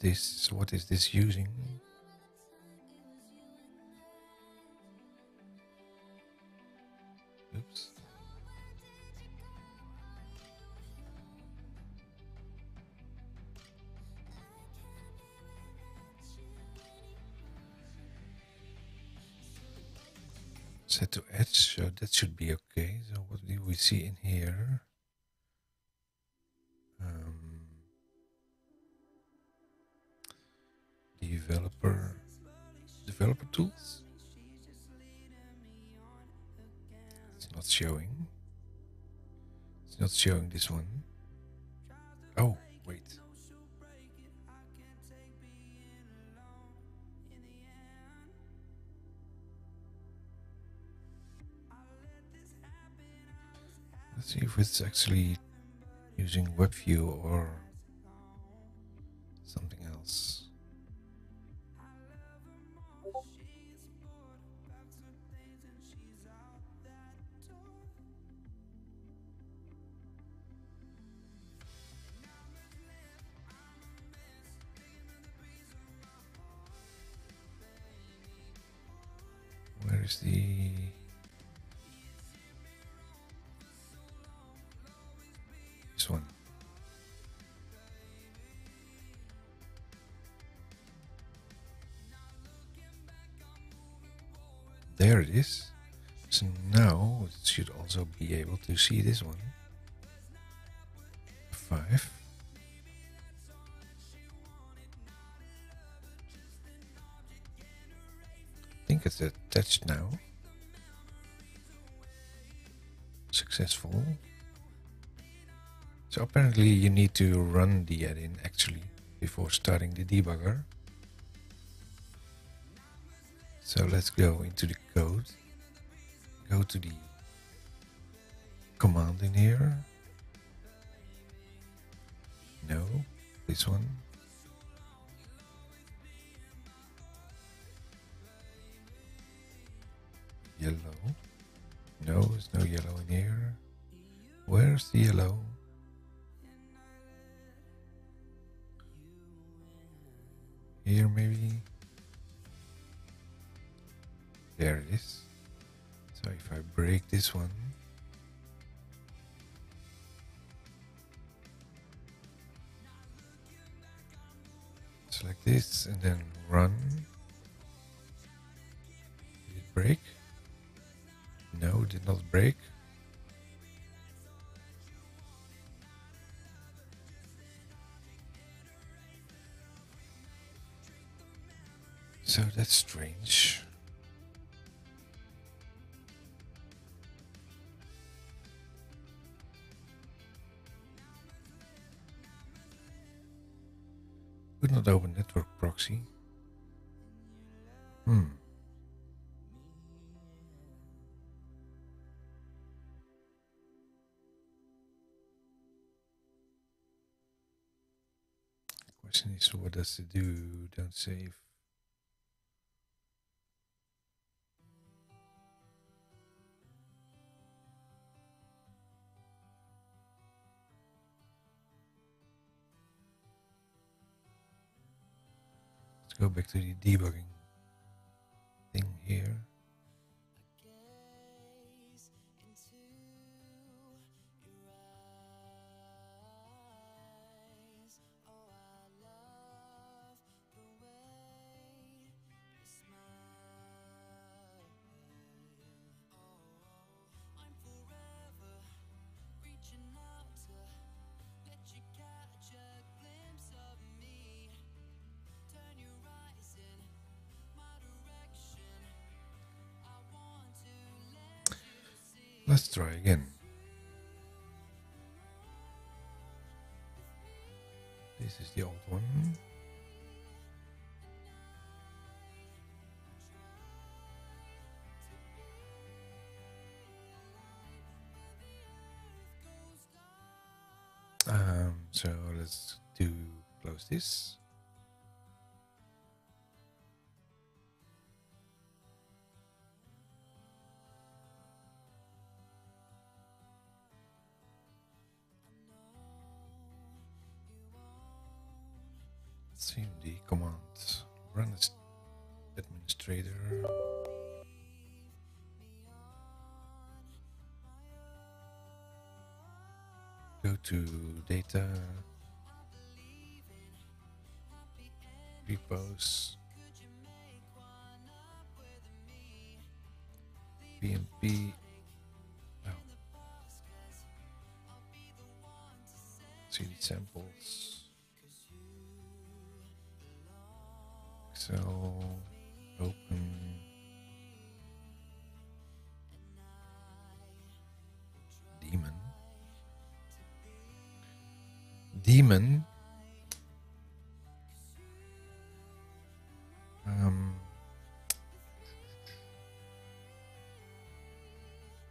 this what is this using? Oops. Set to edge, so that should be okay. So what do we see in here? Developer tools. It's not showing. It's not showing this one. Oh, wait. Let's see if it's actually using WebView or something else. Where is the... this one? There it is. So now it should also be able to see this one. 5. I think it's attached now. Successful. So apparently you need to run the add-in actually before starting the debugger. So let's go into the code. Go to the command in here. No, this one. Yellow. No, there's no yellow in here. Where's the yellow? here maybe. There it is. So if I break this one, select this and then run. Did it break? No, it did not break. So that's strange. Could not open network proxy. Question is, what does it do? Don't save. Let's go back to the debugging thing here. Let's try again. This is the old one. So let's close this. CMD command run as administrator. Go to data, repos, PNP. CD samples. Excel, open. Daemon.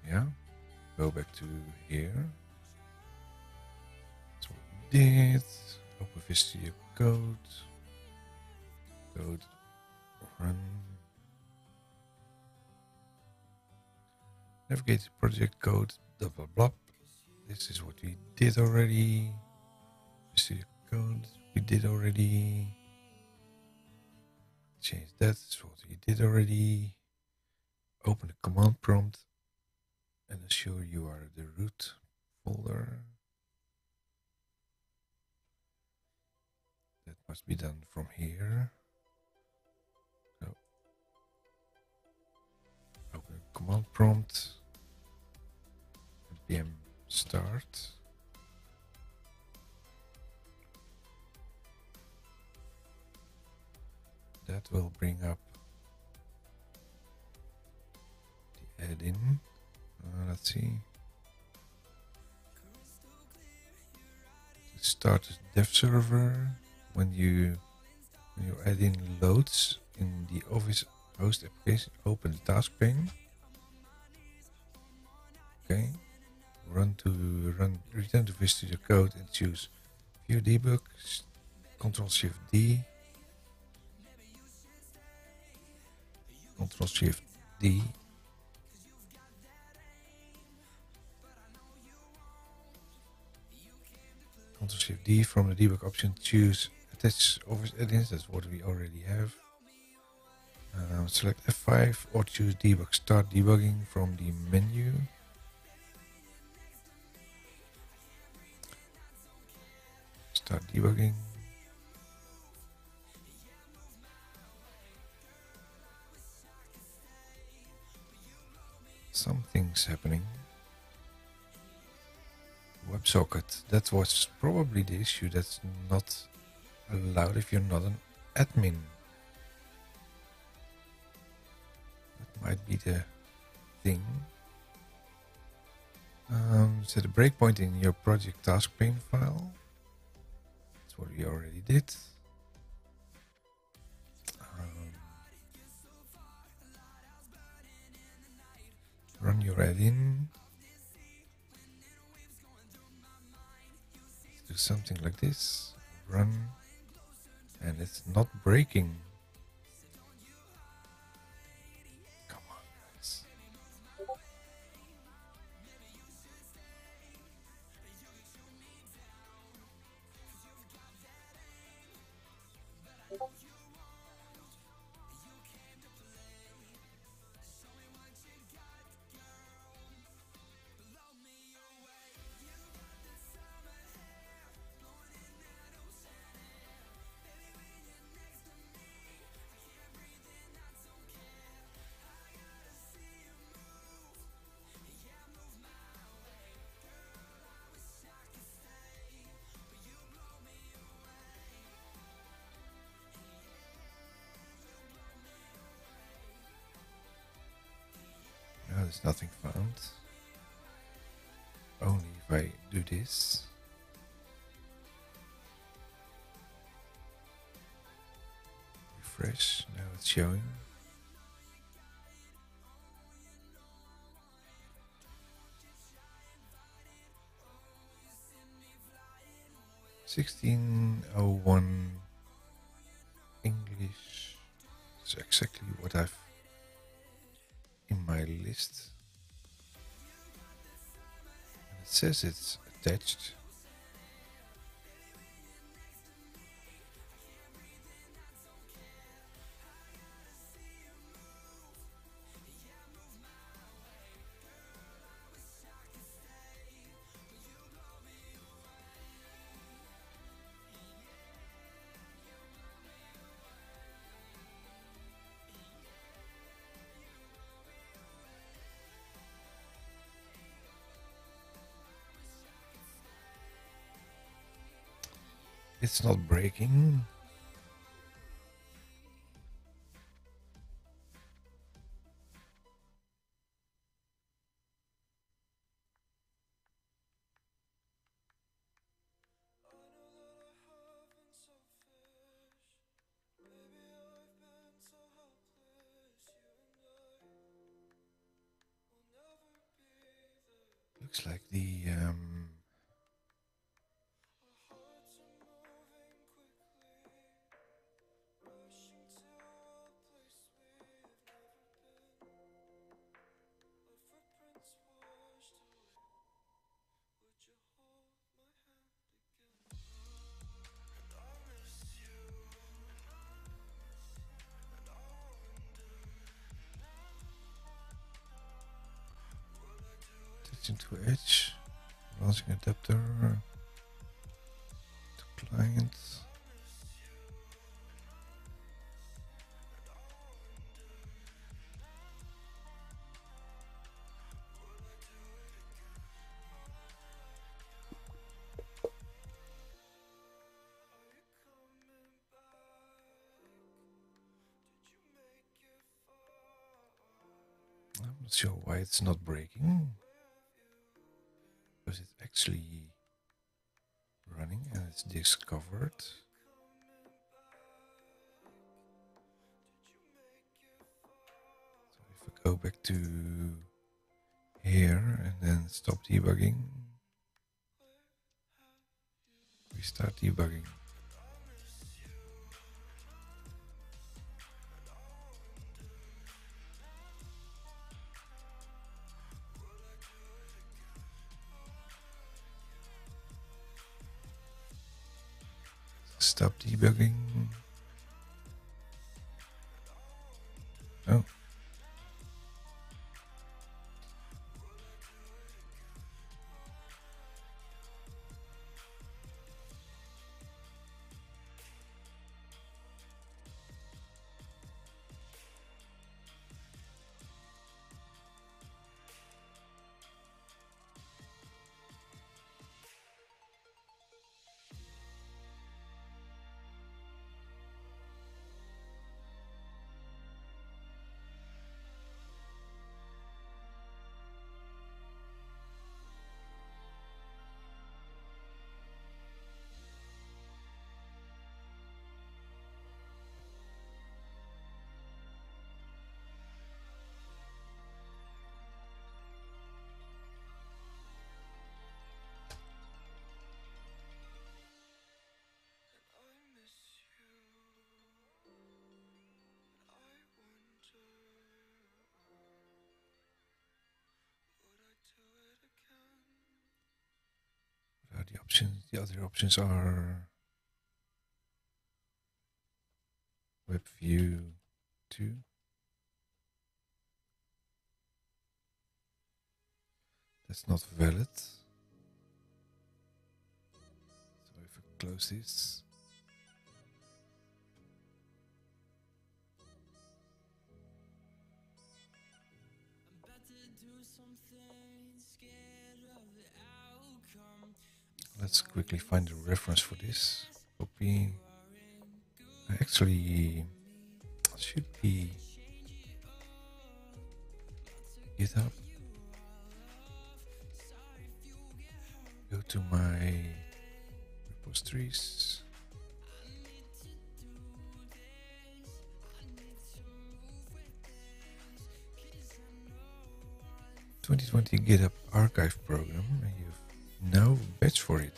Yeah, go back to here. That's what we did. Open Visual Code. Code run. Navigate the project code. Blah blah blah. This is what we did already. Visual Code we did already. Change that. That's what we did already. Open the command prompt and ensure you are the root folder. That must be done from here. So open the command prompt. npm start. That will bring up the add-in. Let's see. Start as dev server. When your add-in loads in the Office host application, open the task pane. Okay. Return to Visual Code and choose View Debug. Ctrl-Shift-D. Ctrl-Shift-D. Ctrl-Shift-D. From the debug option, choose attach Office add-ins. That's what we already have. Select F5 or choose debug. Start debugging from the menu. Start debugging. Something's happening. WebSocket. That was probably the issue. That's not allowed if you're not an admin. That might be the thing. Set a breakpoint in your project task pane file. That's what we already did. Run your add-in. Do something like this. Run. And it's not breaking. Come on, guys. No, there's nothing found. Only if I do this. Refresh. Now it's showing. (1601) English. It's exactly what I've in my list. And it says it's attached. It's not breaking. Looks like the attaching to Edge, launching adapter to client. I'm not sure why it's not breaking. Because it's actually running and it's discovered. So if I go back to here and then stop debugging, we start debugging. Stop debugging. Oh. The options, the other options are web view 2. That's not valid. So if I close this, let's quickly find a reference for this. Copy. Actually, should be GitHub. Go to my repositories. "2020 GitHub Archive Program," and you've no badge for it.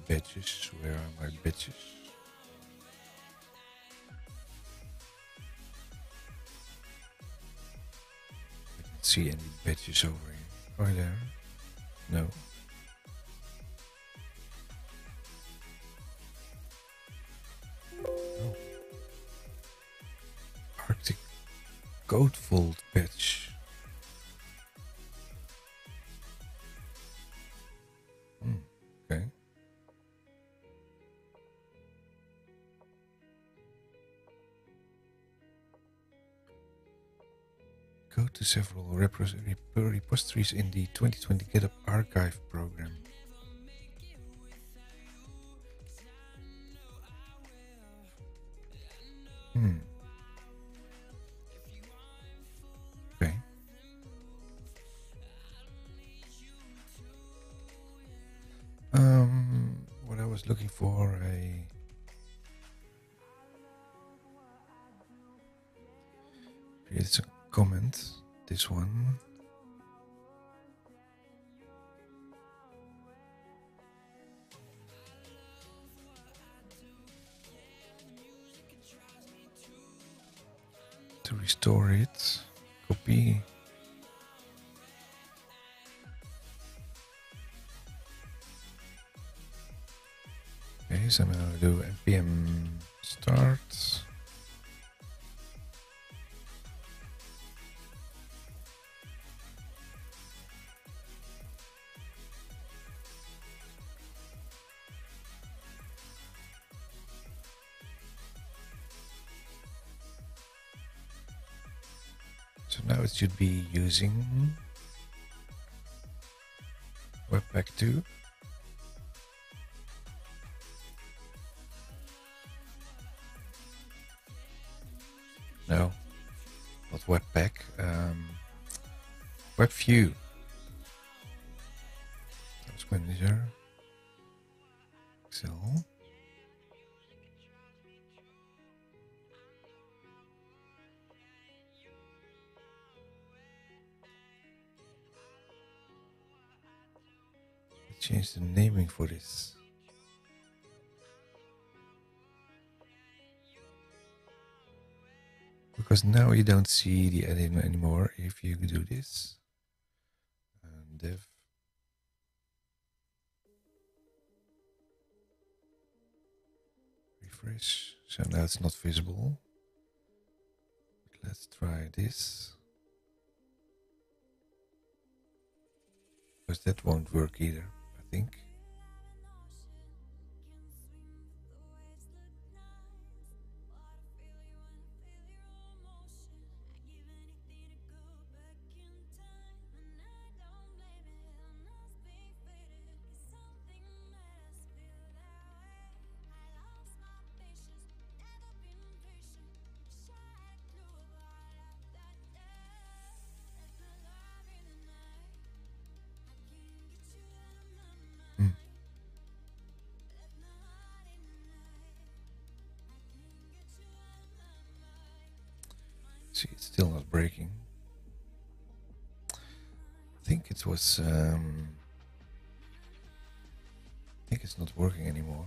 Badges, where are my badges? I don't see any badges over here. Are there? No. Oh. Arctic Code Vault badge. Okay. Go to several repositories in the 2020 GitHub Archive program. Okay. What I was looking for, it's a comment. This one. To restore it, copy. Okay, so I'm gonna do npm start. So now it should be using Webpack 2. No, not Webpack. WebView. Task Manager. Excel. Change the naming for this. Because now you don't see the add-in anymore if you do this. And dev. Refresh. So now it's not visible. But let's try this. Because that won't work either, I think. See, it's still not breaking. I think it was. I think it's not working anymore.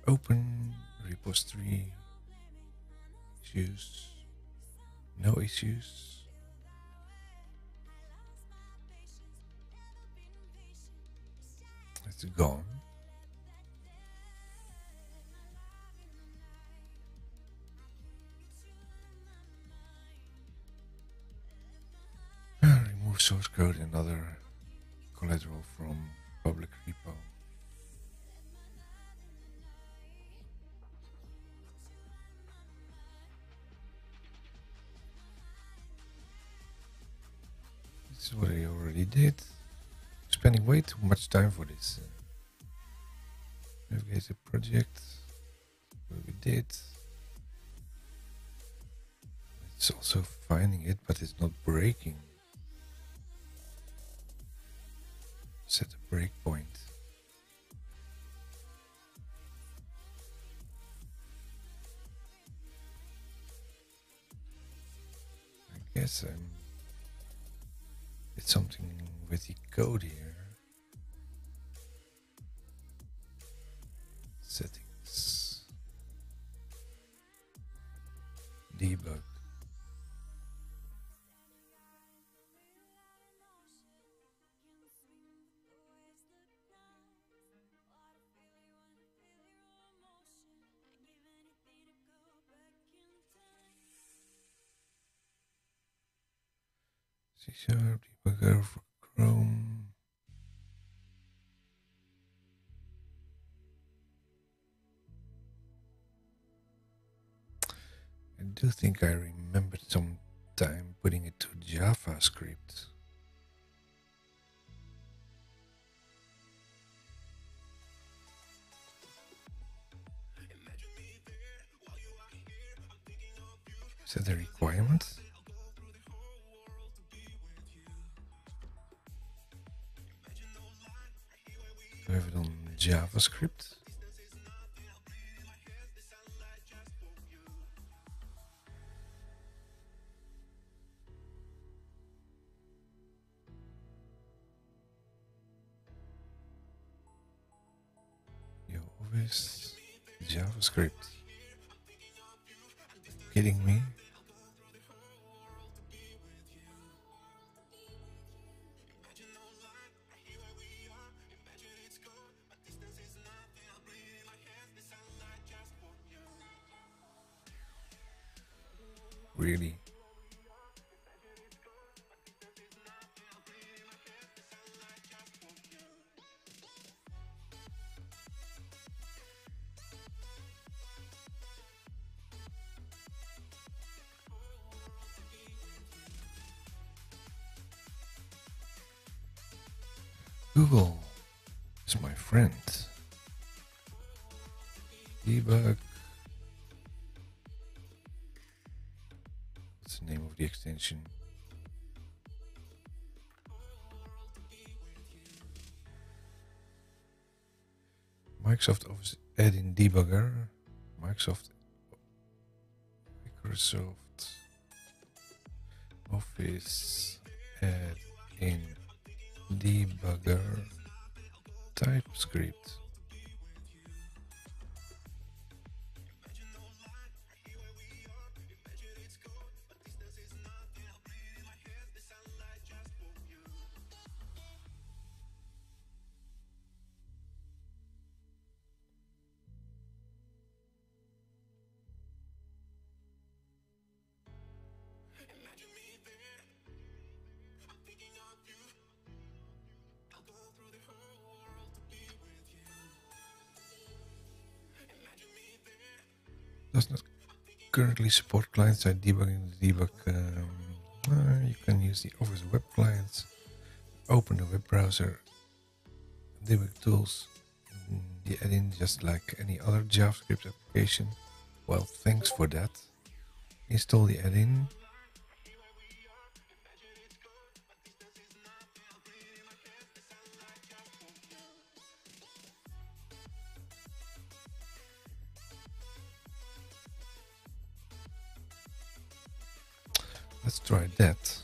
Open repository. Issues. No issues. It's gone. Remove source code and other collateral from public repo. This is what I already did. Spending way too much time for this. Navigate the project. What we did. It's also finding it, but it's not breaking. Set a breakpoint. I guess it's something with the code here. Settings. Debug. C# debugger for Chrome. I do think I remembered some time putting it to JavaScript. Is that a requirement? Do I have it on JavaScript? Yo, Office JavaScript. Kidding me? really. Google is my friend. Debug. What's the name of the extension? Microsoft Office add-in debugger. Microsoft Office add-in debugger TypeScript. Does not currently support client-side debugging. The debug. You can use the Office web clients. Open the web browser. Debug tools. The add-in just like any other JavaScript application. Well, thanks for that. Install the add-in. Let's try that.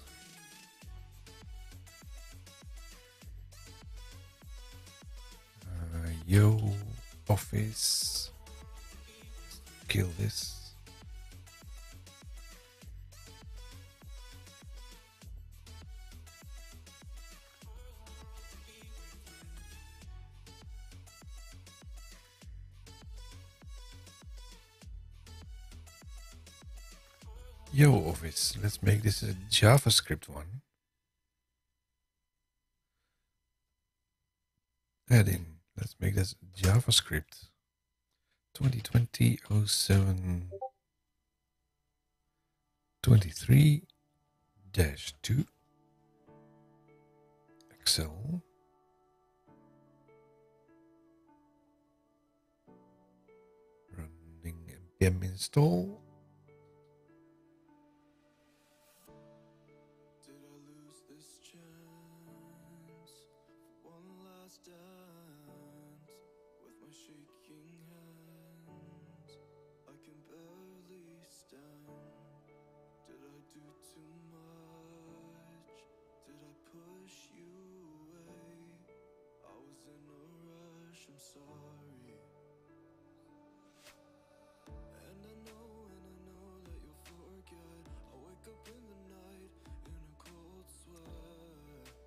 Yo, Office. Kill this. Yo, Office, let's make this a JavaScript one. Add in, let's make this JavaScript. 2020-07 23-2 Excel. Running npm install.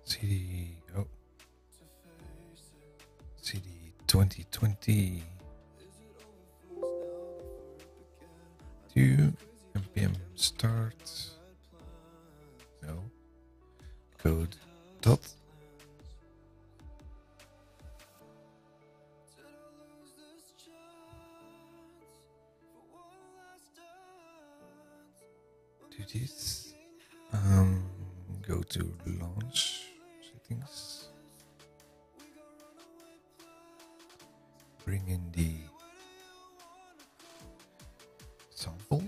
CD 2020 to npm start. No code dot. Do this. Go to launch settings. Bring in the sample.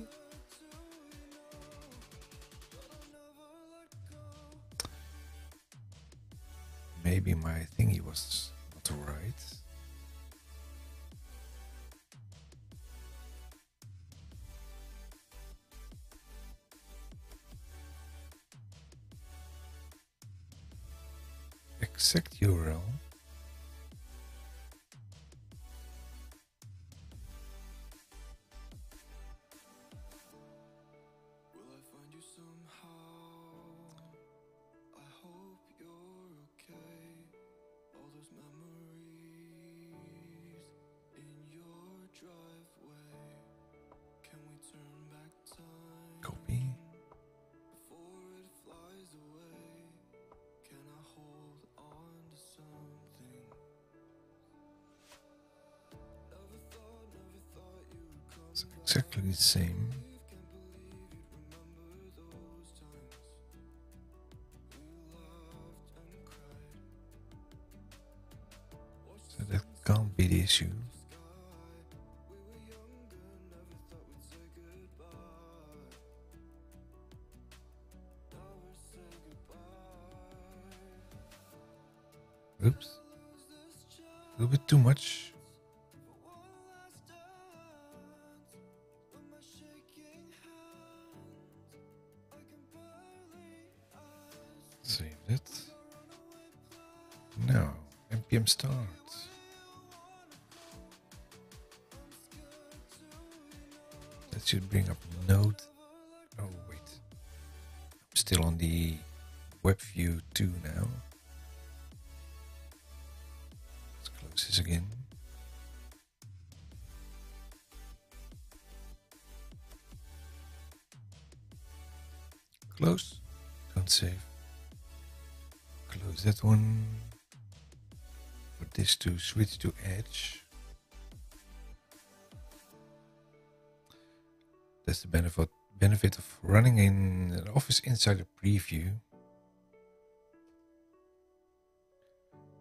Maybe my thingy was not right. Exact URL. Copy. exactly the same. So that can't be the issue. Oops. A little bit too much. Save it. Now, npm start. That should bring up Node. Oh, wait. I'm still on the web view 2 now. Let's close this again. Close. Don't save. Close that one. Put this to switch to Edge. That's the benefit of running in an Office Insider preview.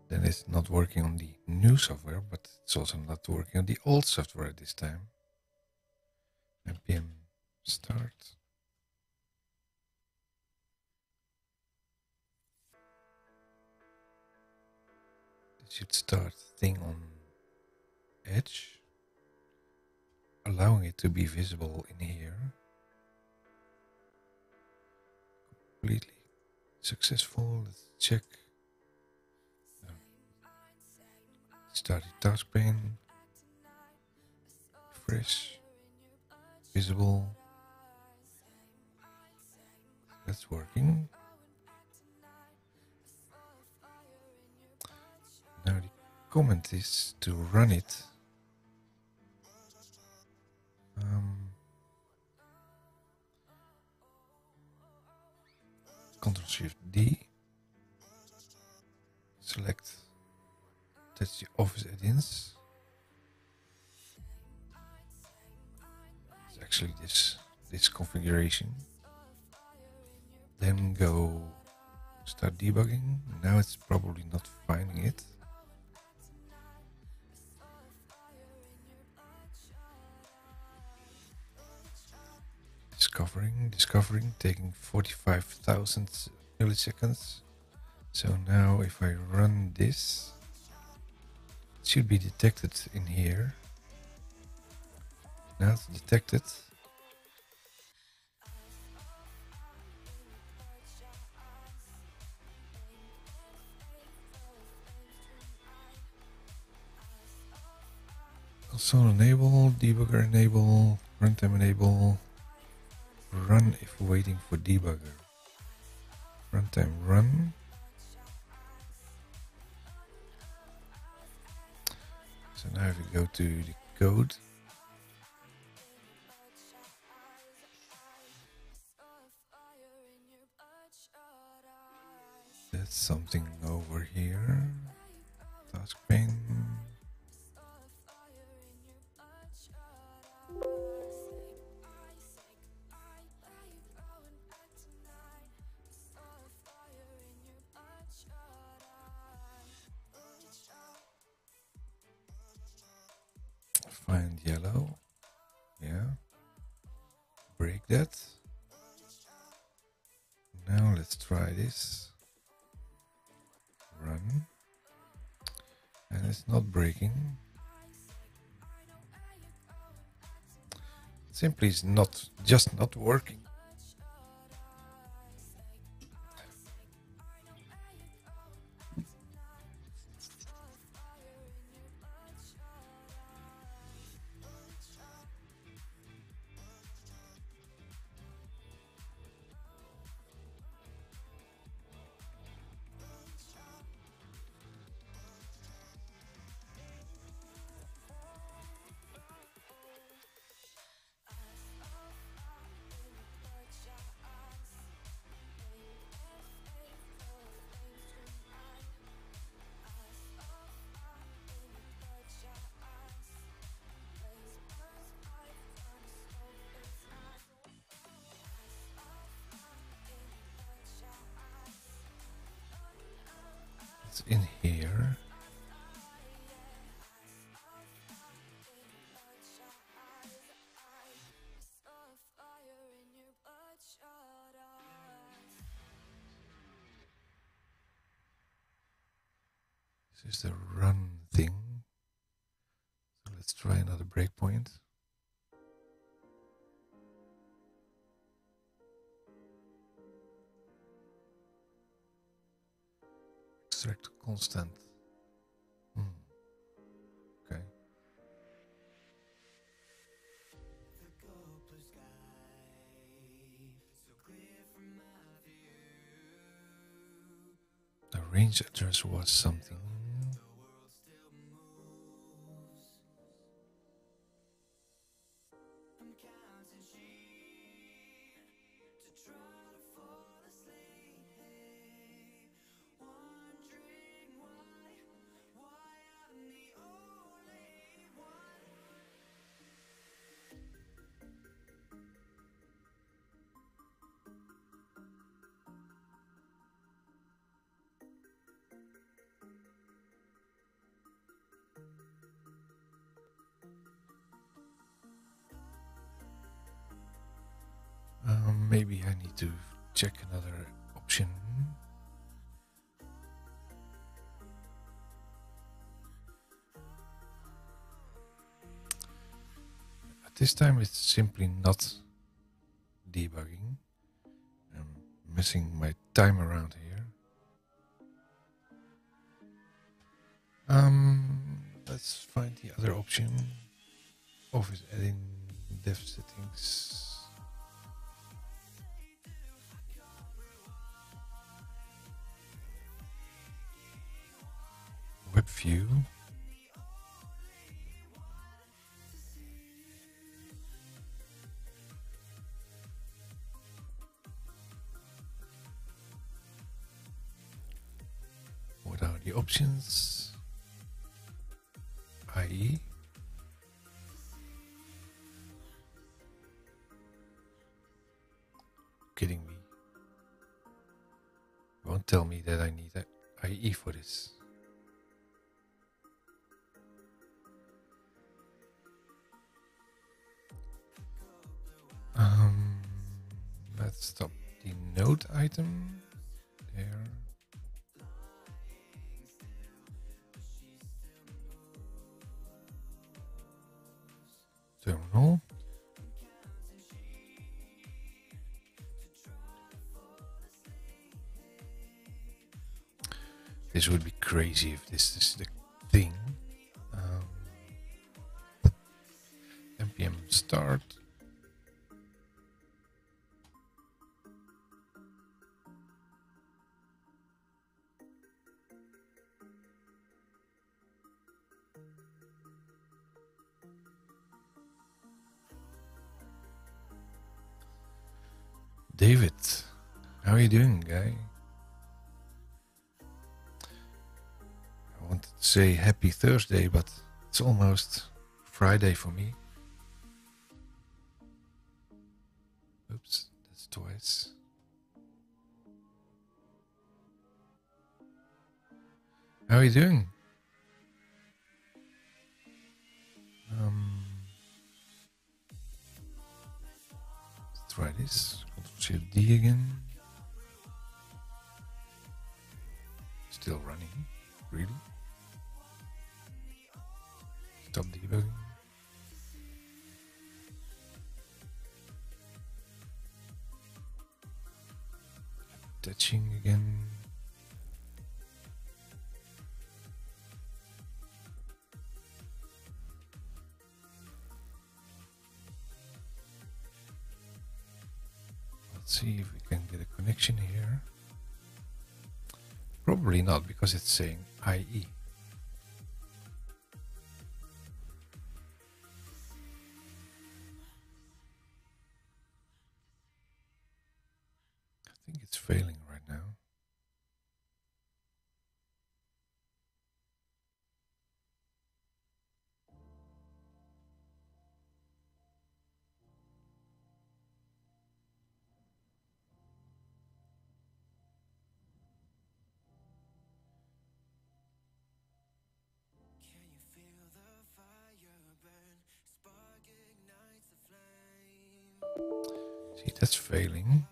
Then it's not working on the new software, but it's also not working on the old software at this time. npm start. It should start thing on Edge, allowing it to be visible in here. Completely successful. Let's check. Start the task pane. Refresh. Visible. That's working. Now the comment is to run it. Ctrl-Shift-D. Select. That's the Office add-ins. It's actually this configuration. Then go start debugging. Now it's probably not finding it. Discovering, taking 45,000 milliseconds. So now if I run this, it should be detected in here. Now it's detected. Console enable, debugger enable, runtime enable. Run if waiting for debugger. Runtime run. So now if we go to the code, that's something over here. Task pane. Find yellow. Yeah. Break that. Now let's try this. Run. And it's not breaking. Simply is just not working. What's in here? This is the run thing. So let's try another breakpoint. Extract constant. Okay. The range address was something. Maybe I need to check another option. At this time it's simply not debugging. I'm messing my time around here. Let's find the other option. Office add-in dev settings. Web view. What are the options? IE. Kidding me. Won't tell me that I need IE for this. Let's stop the node item there. Terminal. This would be crazy if this is the thing. npm start. David, how are you doing, guy? I wanted to say happy Thursday, but it's almost Friday for me. Oops, that's twice. How are you doing? Let's try this. Ctrl-Shift-D again. Still running. Really? Stop debugging. Touching again. Let's see if we can get a connection here. Probably not, because it's saying IE. I think it's failing right now. See, that's failing.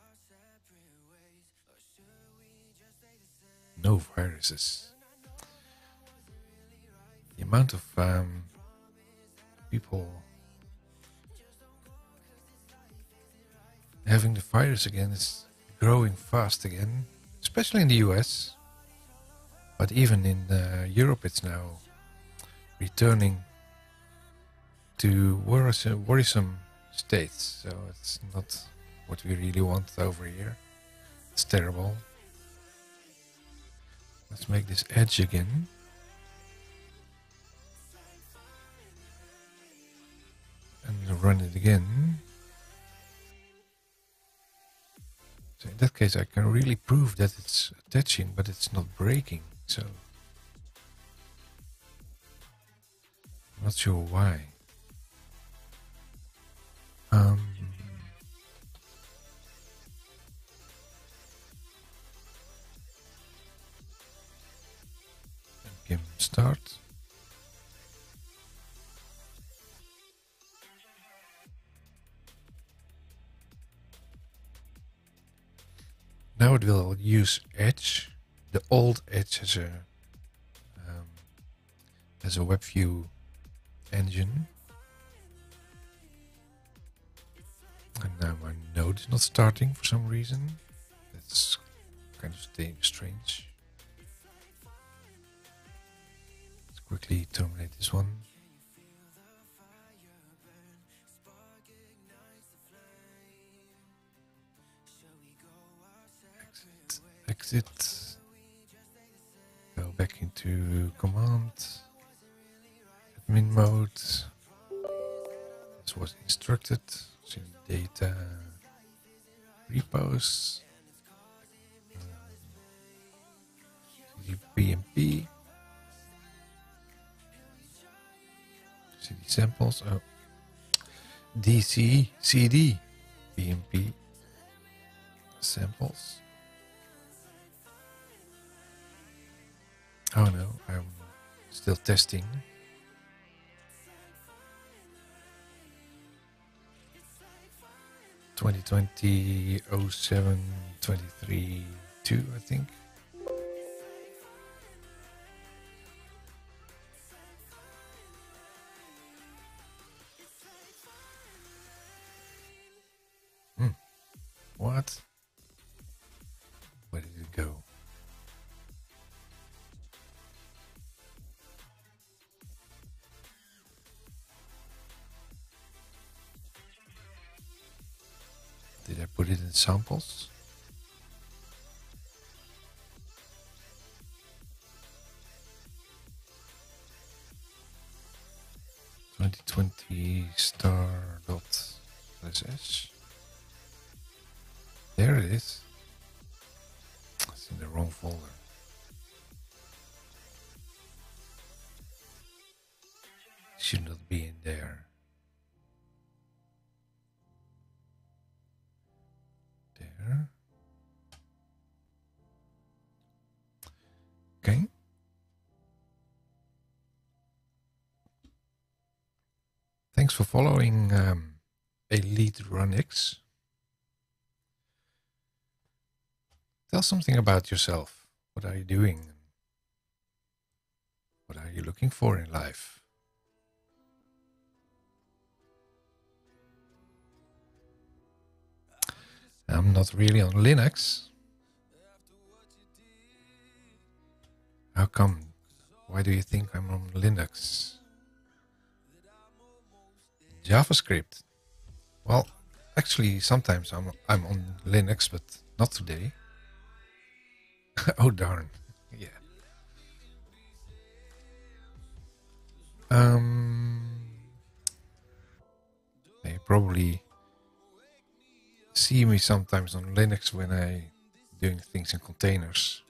No viruses. The amount of people having the virus again is growing fast again, especially in the US. But even in Europe, it's now returning to worrisome states. So it's not what we really want over here. It's terrible. Let's make this edge again. And run it again. So in that case I can really prove that it's attaching, but it's not breaking. So I'm not sure why. Npm start. Now it will use Edge, the old Edge as a web view engine. And now my node is not starting for some reason. That's kind of strange. Let's quickly terminate this one. Exit. Go back into command. Admin mode. This was instructed. See data repos. BMP. CD samples. Oh. DC CD BMP samples. Oh no, I'm still testing. (2020 07 23 2) I think. What? Where did it go? Did I put it in samples? (2020 star.ss). There it is. It's in the wrong folder. Should not be in there. There. Okay. Thanks for following Elite Runx. Tell something about yourself. What are you doing? What are you looking for in life? I'm not really on Linux. How come? Why do you think I'm on Linux? JavaScript. Well, actually, sometimes I'm on Linux, but not today. Oh darn! Yeah. They probably see me sometimes on Linux when I doing things in containers.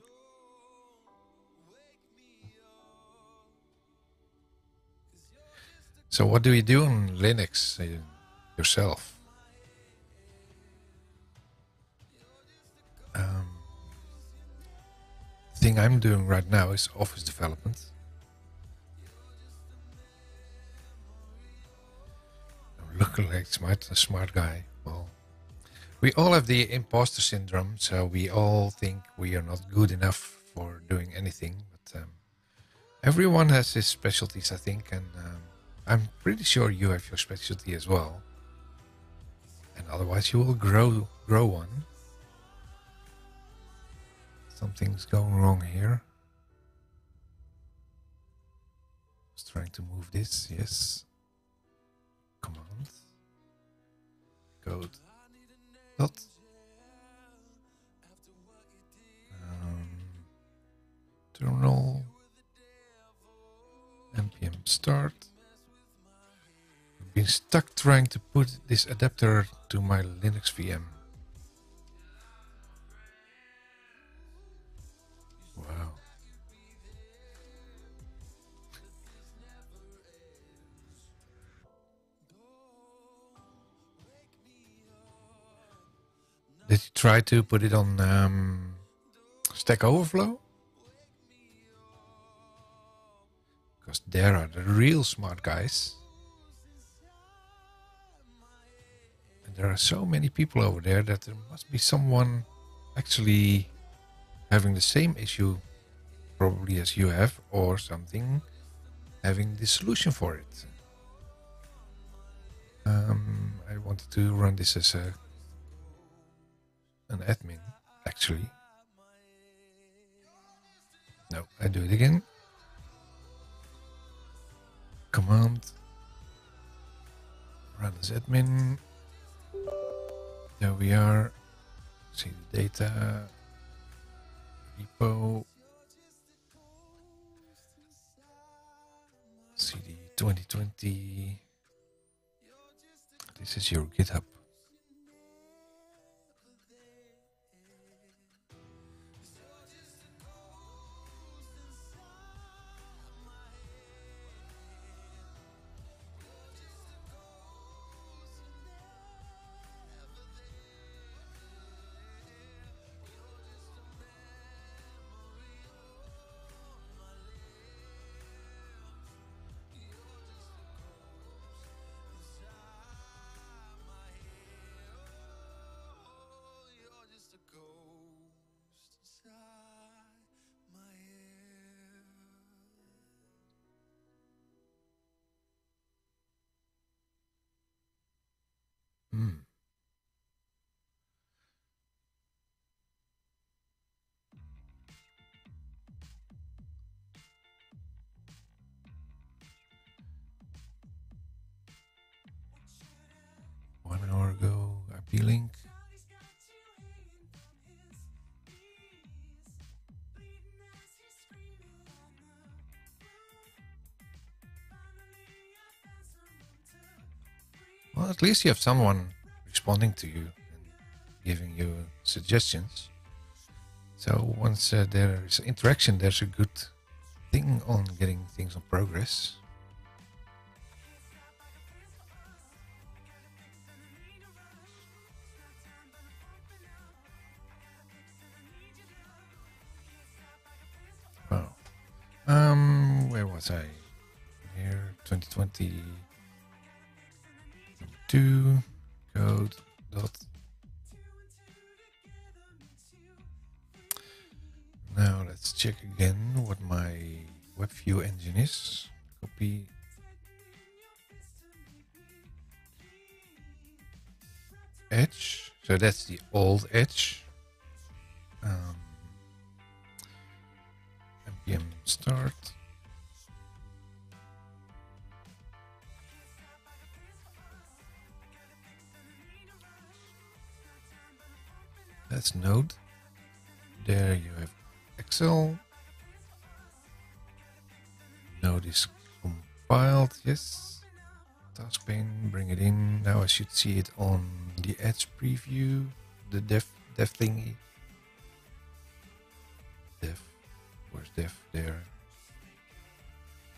So what do you do on Linux yourself? The thing I'm doing right now is office development. I'm looking like a smart guy. Well, We all have the imposter syndrome, so we all think we are not good enough for doing anything. But everyone has his specialties, I think, and I'm pretty sure you have your specialty as well. And otherwise, you will grow one. Something's going wrong here. I was trying to move this. Yes. Command. Code. Dot. Terminal. npm start. I've been stuck trying to put this adapter to my Linux VM. Wow. Did you try to put it on Stack Overflow? Because there are the real smart guys. And there are so many people over there that there must be someone actually having the same issue probably as you have, or something having the solution for it. I wanted to run this as an admin, actually. No, I do it again. Command. Run as admin. There we are. See the data. Repo. CD 2020. This is your GitHub. Hmm. 1 hour ago, IP link. Well, at least you have someone responding to you and giving you suggestions. So once there is interaction, there's a good thing on getting things on progress. Wow. Where was I? Here, 2020. 2 code dot. Now let's check again what my web view engine is. Copy. Edge. So that's the old Edge. npm start. That's Node. There you have Excel. Node is compiled, yes. Task pane, bring it in. Now I should see it on the Edge preview, the dev thingy. Dev, where's dev? There.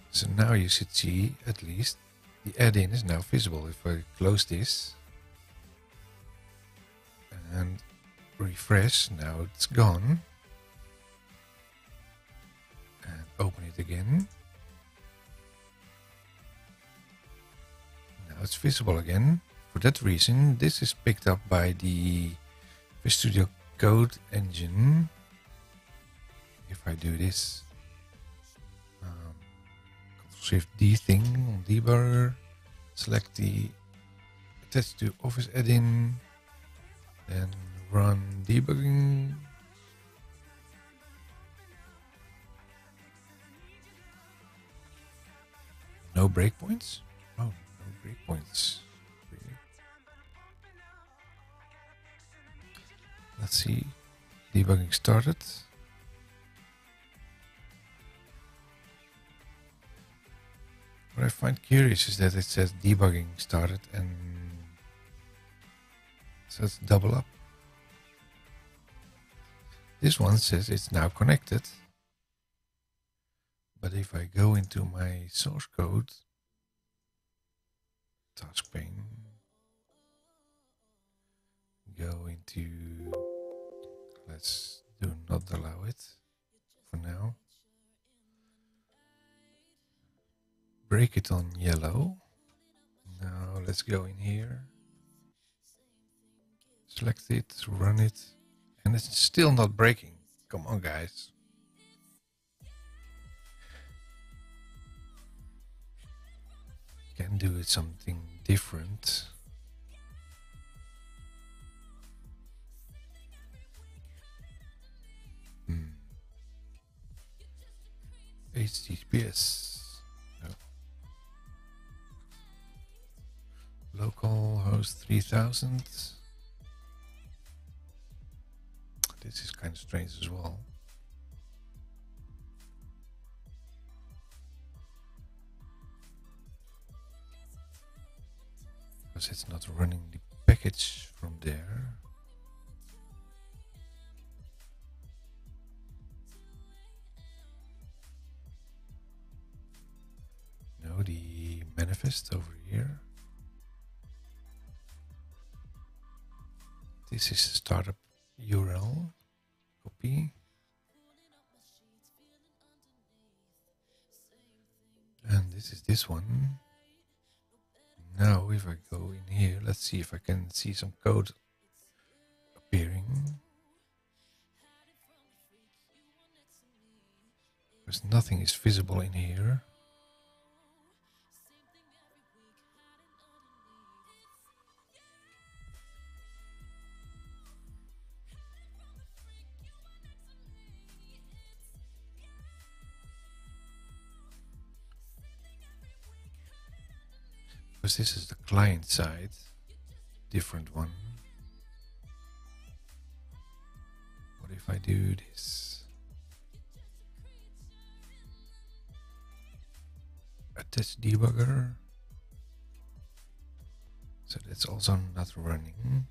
So now you should see at least the add-in is now visible. If I close this and refresh, now it's gone. And open it again. Now it's visible again. For that reason, this is picked up by the Visual Studio Code engine. If I do this Shift D thing on debugger, select the attach to Office add-in, then run debugging. No breakpoints? Oh, no breakpoints. Really? Let's see. Debugging started. What I find curious is that it says debugging started and so it's double up. This one says it's now connected. But if I go into my source code, task pane, go into, let's do not allow it for now. Break it on yellow. Now let's go in here, select it, run it, and it's still not breaking. Come on, guys. Can do it something different. HTTPS. No. Localhost 3000. This is kind of strange as well. Because it's not running the package from there. No, the manifest over here. This is the startup URL. Copy. And this is this one. Now if I go in here, let's see if I can see some code appearing. Because nothing is visible in here. Because this is the client side, different one. What if I do this? Attach debugger. So that's also not running.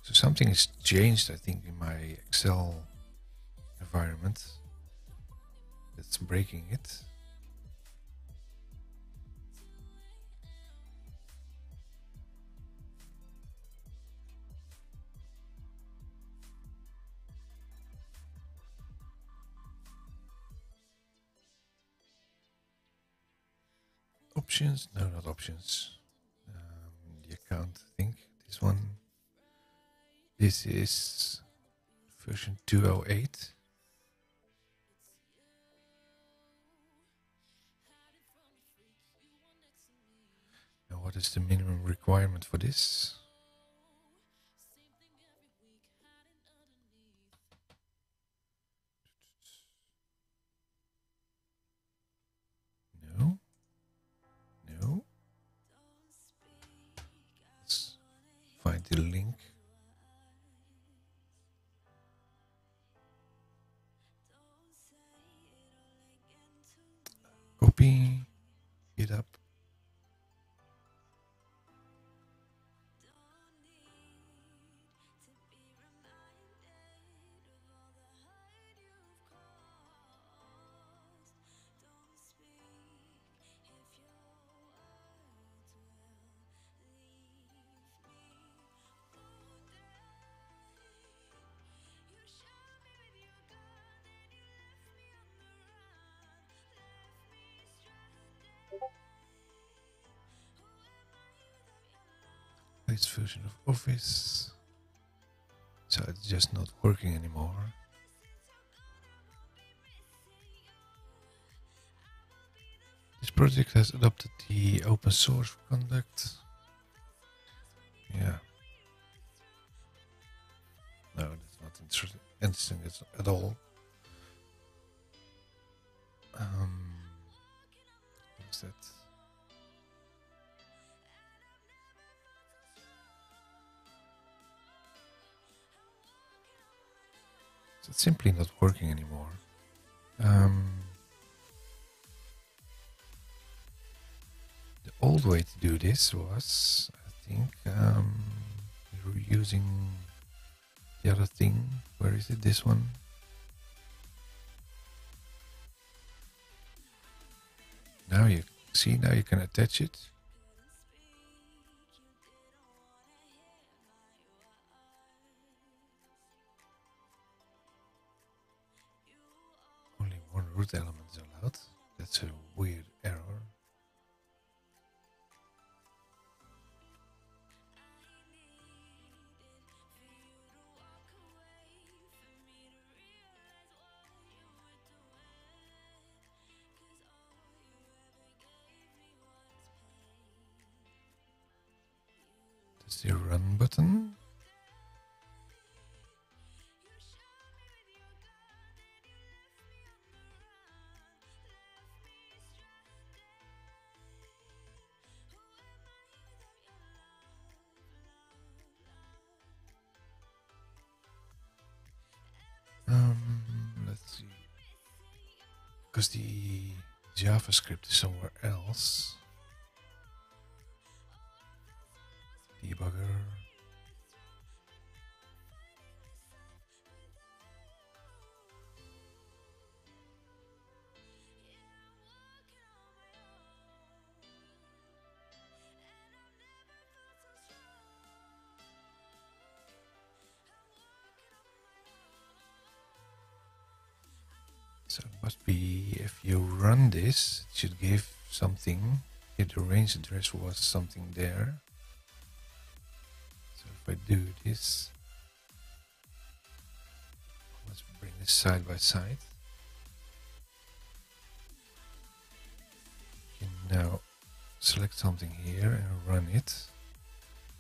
So something has changed, I think, in my Excel environment. That's breaking it. Options? No, not options. The account, I think. This one. This is version 208. Now, what is the minimum requirement for this? No. No. Let's find the link. Copy. Get up. latest version of Office. So it's just not working anymore. This project has adopted the open source conduct. Yeah. No, that's not interesting at all. What's that? So it's simply not working anymore. The old way to do this was, I think, we were using the other thing. Where is it? This one. Now you see, now you can attach it. Only one root element is allowed. That's a weird error. That's the run button. Let's see. Because the JavaScript is somewhere else. Debugger. So it must be, if you run this, it should give something. Here the range address was something there. So if I do this, let's bring this side by side. You can now select something here and run it.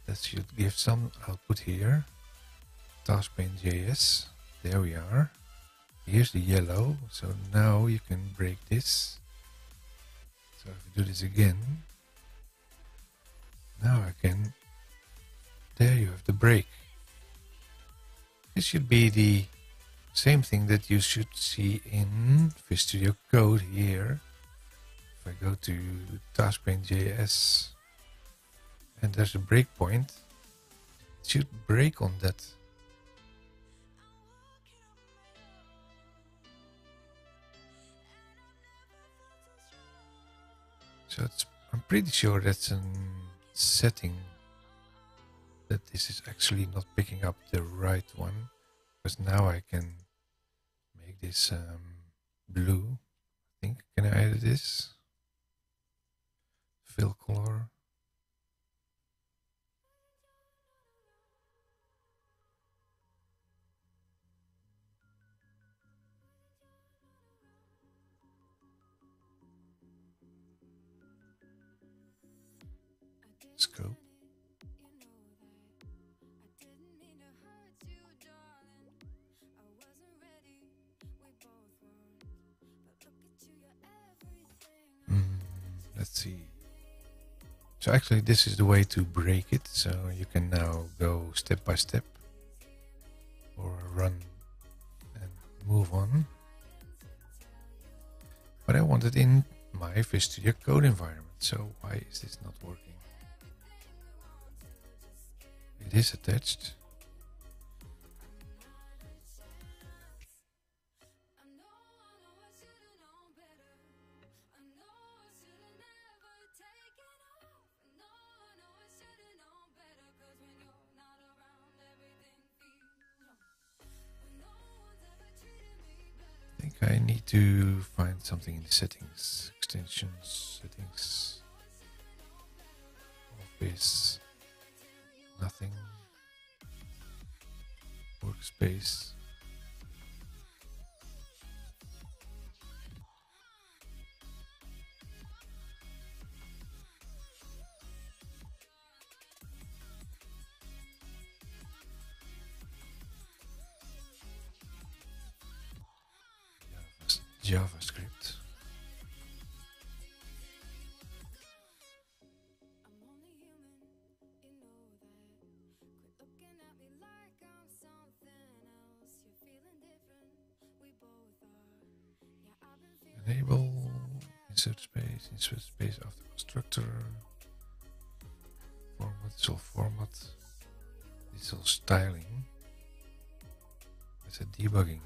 That should give some output here. Task pane JS. There we are. Here's the yellow, so now you can break this. So if I do this again, now I can, there you have the break. This should be the same thing that you should see in Visual Studio Code here. If I go to Task pane JS and there's a breakpoint, it should break on that. So I'm pretty sure that's a setting that this is actually not picking up the right one, because now I can make this blue. I think, can I edit this? Fill color. Scope. Let's see. So actually this is the way to break it. So you can now go step by step or run and move on. But I want it in my Visual Studio Code environment. So why is this not working? It is attached. I think I need to find something in the settings, extensions, settings, Office. Nothing. Workspace. JavaScript. Enable insert space after constructor. Format, it's all format. It's all styling. It's a debugging.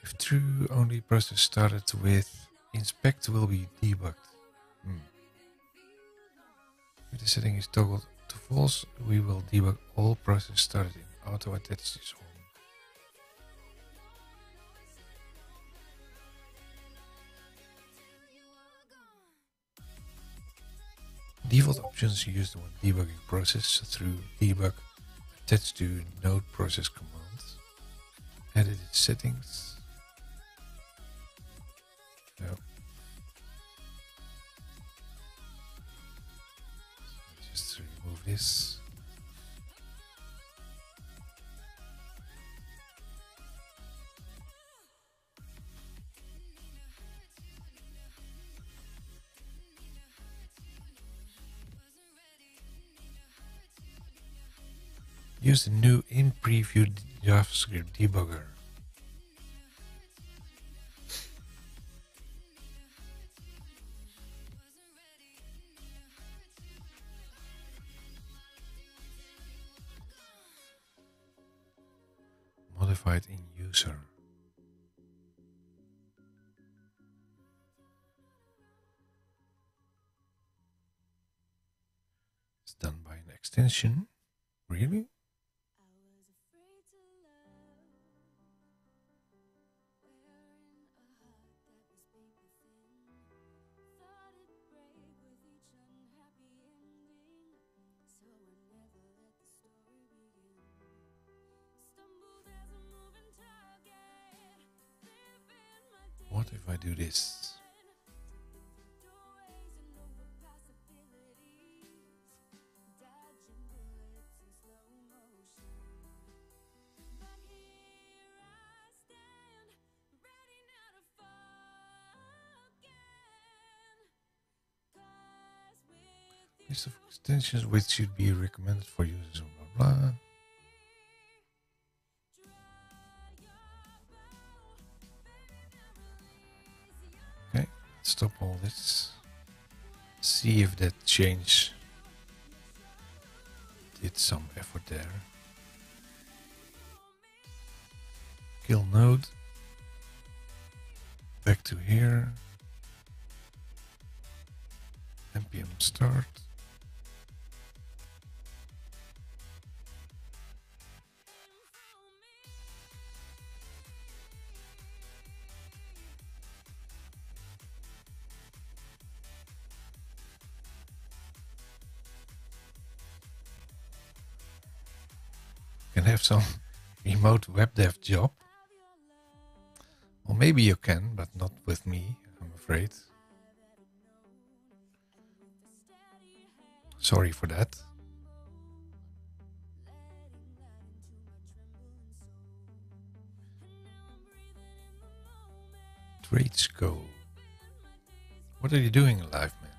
If true, only process started with inspect will be debugged. If the setting is toggled to false, we will debug all process started in auto attach this on. Default options used when debugging process through debug attached to node process command. Edited settings. No. Just remove this. Use the new in-preview JavaScript debugger. Modified in user. It's done by an extension. Really? What if I do this? List of extensions which should be recommended for users, blah blah. Okay, stop all this. See if that change did some effort there. Kill node. Back to here. npm start. Can have some remote web dev job. Well, maybe you can, but not with me, I'm afraid. Sorry for that. Trades go. What are you doing in life, man?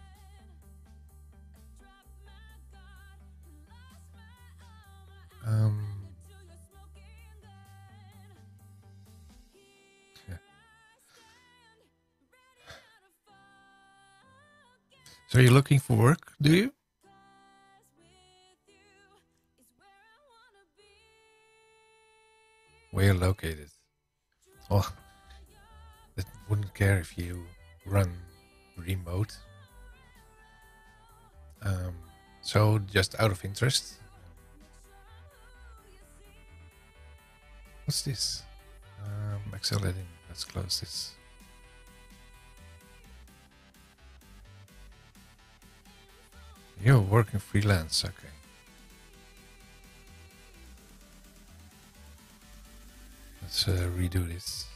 So you're looking for work, do you? Where you're located? Well, that wouldn't care if you run remote. So just out of interest, what's this? Accelerating. Let's close this. You're working freelance, okay. Let's redo this.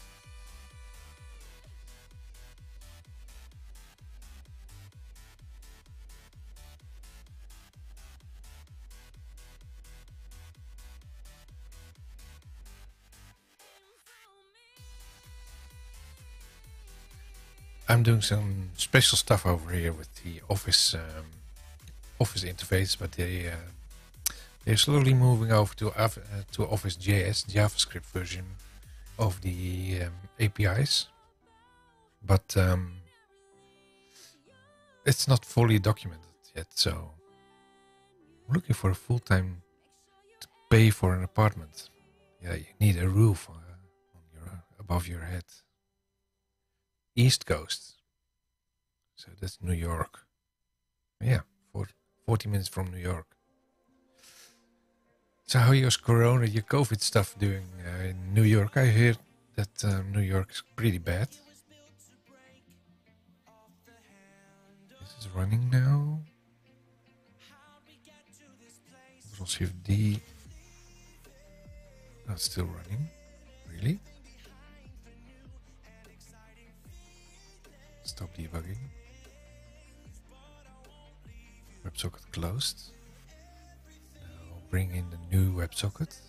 I'm doing some special stuff over here with the Office interface, but they're slowly moving over to OfficeJS JavaScript version of the APIs, but it's not fully documented yet. So I'm looking for a full-time to pay for an apartment. Yeah, you need a roof above your head. East Coast, so that's New York. Yeah, 40 minutes from New York. So how is Corona, your COVID stuff doing in New York? I hear that New York is pretty bad. This is running now. Control Shift D. That's still running. Really? Stop debugging. WebSocket closed. Now bring in the new WebSocket.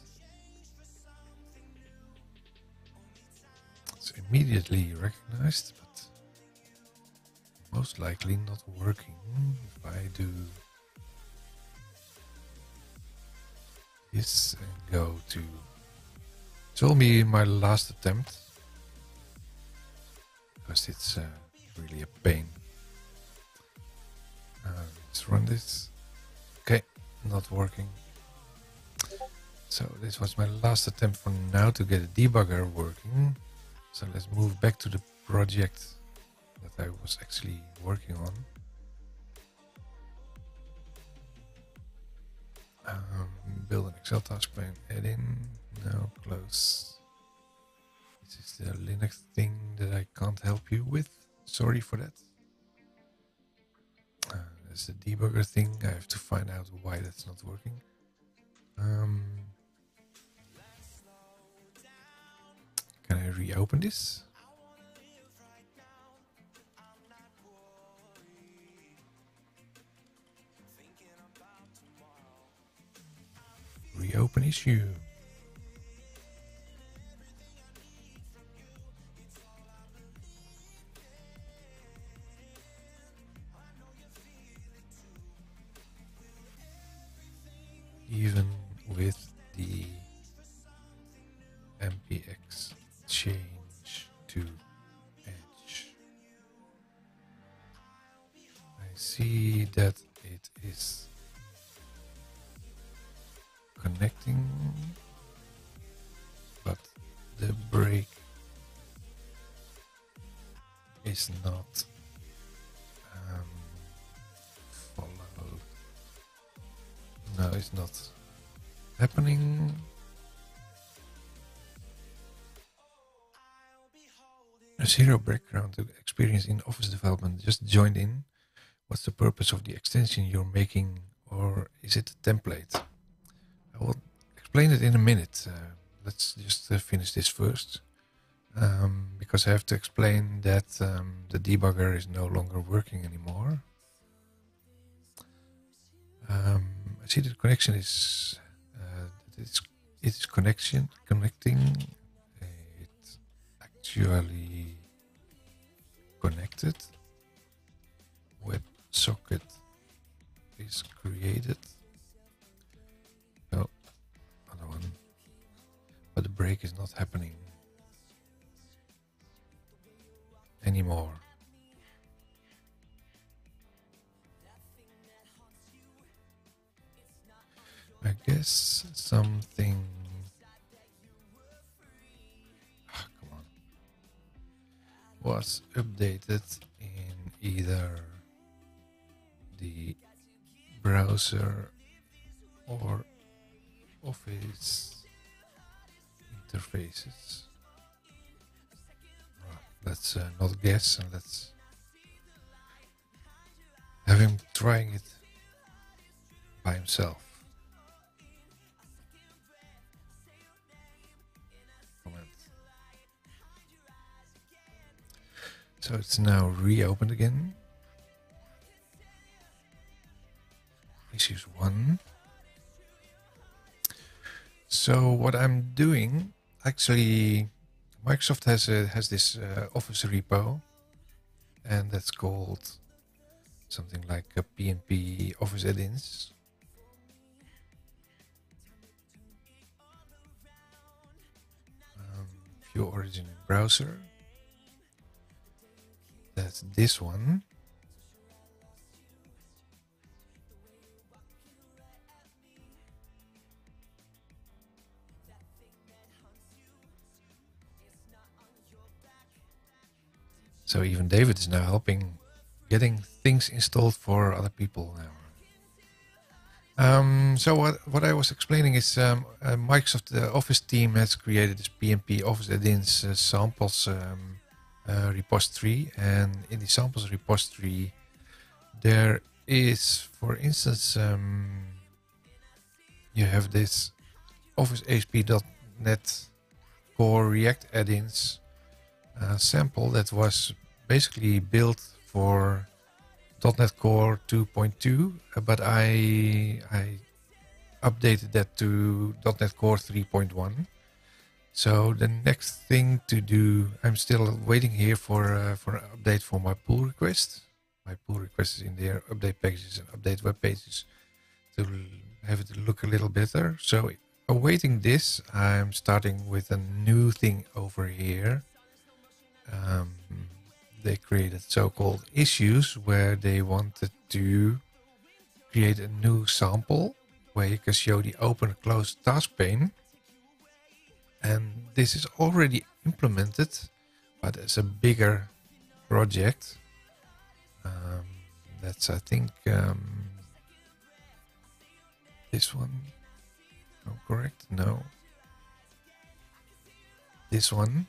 It's immediately recognized, but most likely not working. If I do this and go to... It will be my last attempt, because it's really a pain. Let's run this. Okay, not working. So this was my last attempt for now to get a debugger working. So let's move back to the project that I was actually working on. Build an Excel task pane, add in, no, close. This is the Linux thing that I can't help you with. Sorry for that. There's the debugger thing. I have to find out why that's not working. Can I reopen this? Reopen issue. Even with the MPX change to Edge, I see that it is connecting, but the break is not followed. No, it's not happening. A zero background experience in Office development, just joined in. What's the purpose of the extension you're making, or is it a template? I will explain it in a minute. Let's just finish this first, because I have to explain that the debugger is no longer working anymore. I see the connection is it's connecting. It's actually connected. WebSocket is created. Oh, other one. But the break is not happening anymore. I guess something... come on. Was updated in either the browser or Office interfaces. Let's not guess, and let's have him trying it by himself. Comment. So it's now reopened again. Issues 1. So what I'm doing, actually, Microsoft has this Office repo, and that's called something like a PnP Office add-ins. View origin in browser. That's this one. So even David is now helping getting things installed for other people now. So what I was explaining is Microsoft the Office team has created this PnP Office add-ins samples repository, and in the samples repository there is, for instance, you have this Office ASP.NET Core React add-ins sample that was basically built for .NET Core 2.2, but I updated that to .NET Core 3.1. So the next thing to do, I'm still waiting here for an update for my pull request. My pull request is in there, update packages and update web pages to have it look a little better. So awaiting this, I'm starting with a new thing over here. They created so-called issues where they wanted to create a new sample where you can show the open and close task pane. And this is already implemented, but as a bigger project. That's, I think, this one. Oh, correct? No. This one.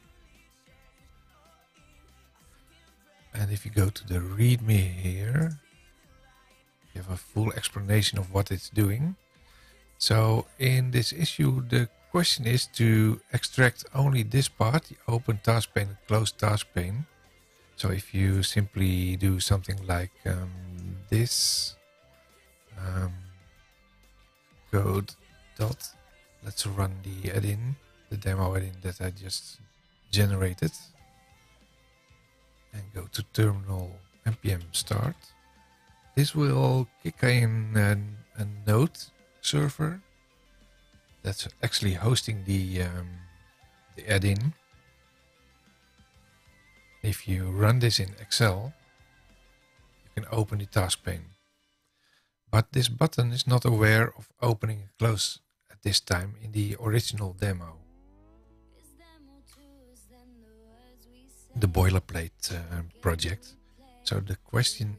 And if you go to the README here, you have a full explanation of what it's doing. So in this issue, the question is to extract only this part, the open task pane and closed task pane. So if you simply do something like this, code dot, let's run the add-in, the demo add-in that I just generated, and go to terminal npm start. This will kick in a node server that's actually hosting the add-in. If you run this in Excel, you can open the task pane. But this button is not aware of opening and close at this time in the original demo. The boilerplate project. So the question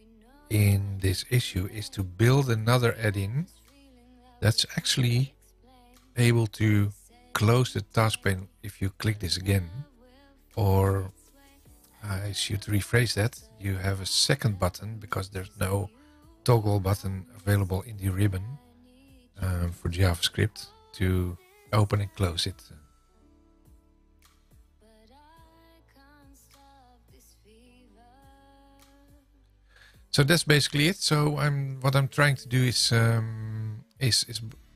in this issue is to build another add-in that's actually able to close the task pane if you click this again, or I should rephrase that, you have a second button because there's no toggle button available in the ribbon for JavaScript to open and close it. So that's basically it. So what I'm trying to do is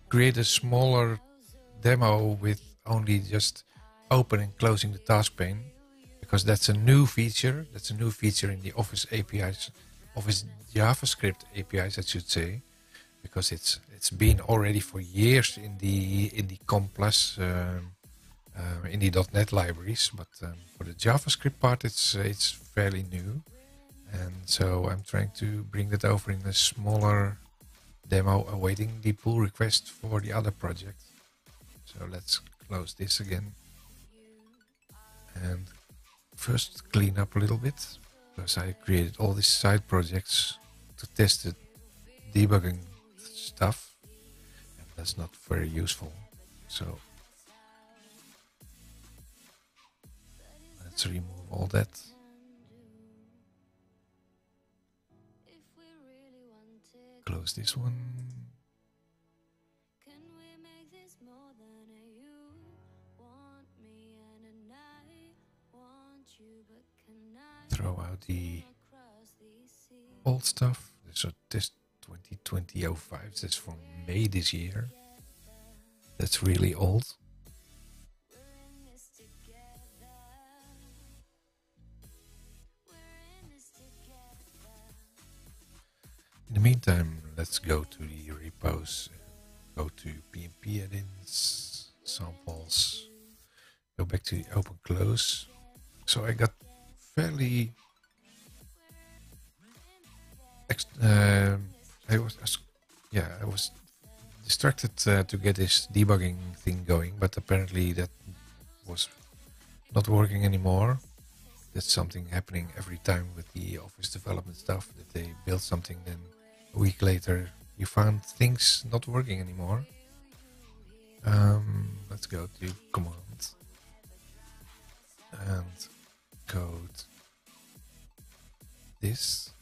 create a smaller demo with only just open and closing the task pane, because that's a new feature. That's a new feature in the Office APIs, Office JavaScript APIs, I should say, because it's been already for years in the COM+, in the .NET libraries, but for the JavaScript part, it's fairly new. And so I'm trying to bring that over in a smaller demo, awaiting the pull request for the other project. So let's close this again. And first clean up a little bit. because I created all these side projects to test the debugging stuff, and that's not very useful. So let's remove all that. Close this one. Throw out the old stuff. So test 2020-05. That's from May this year. That's really old. In the meantime, let's go to the repos. Go to PnP add-ins, samples. Go back to the open close. So I got fairly I was distracted to get this debugging thing going, but apparently that was not working anymore. That's something happening every time with the Office development stuff, that they build something, then a week later you found things not working anymore. Let's go to command and code this.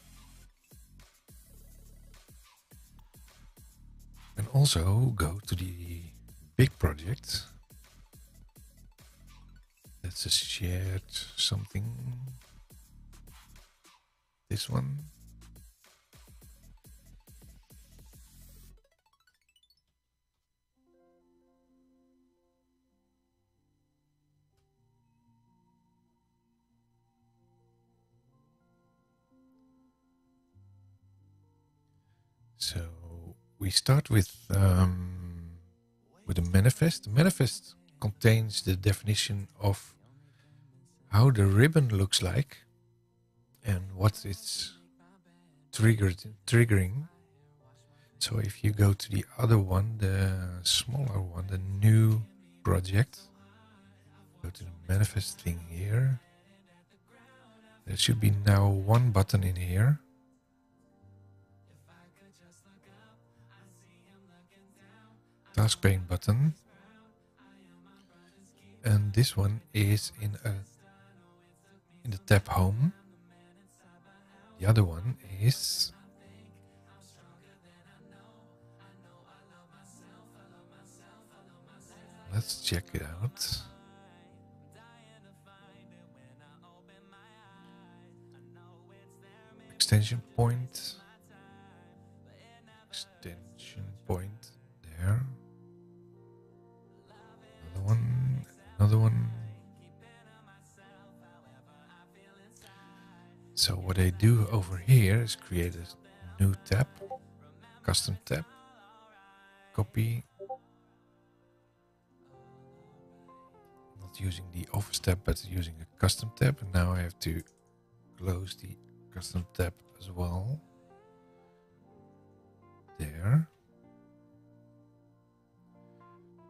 And also go to the big project. That's a shared something. This one. So we start with a manifest. The manifest contains the definition of how the ribbon looks like and what it's triggering. So if you go to the other one, the smaller one, the new project, go to the manifest thing here. There should be now one button in here. Task pane button, and this one is in the tab home. The other one is let's check it out. Extension point there. Another one. So what I do over here is create a new tab, custom tab, copy, not using the Office tab but using a custom tab, and now I have to close the custom tab as well. There.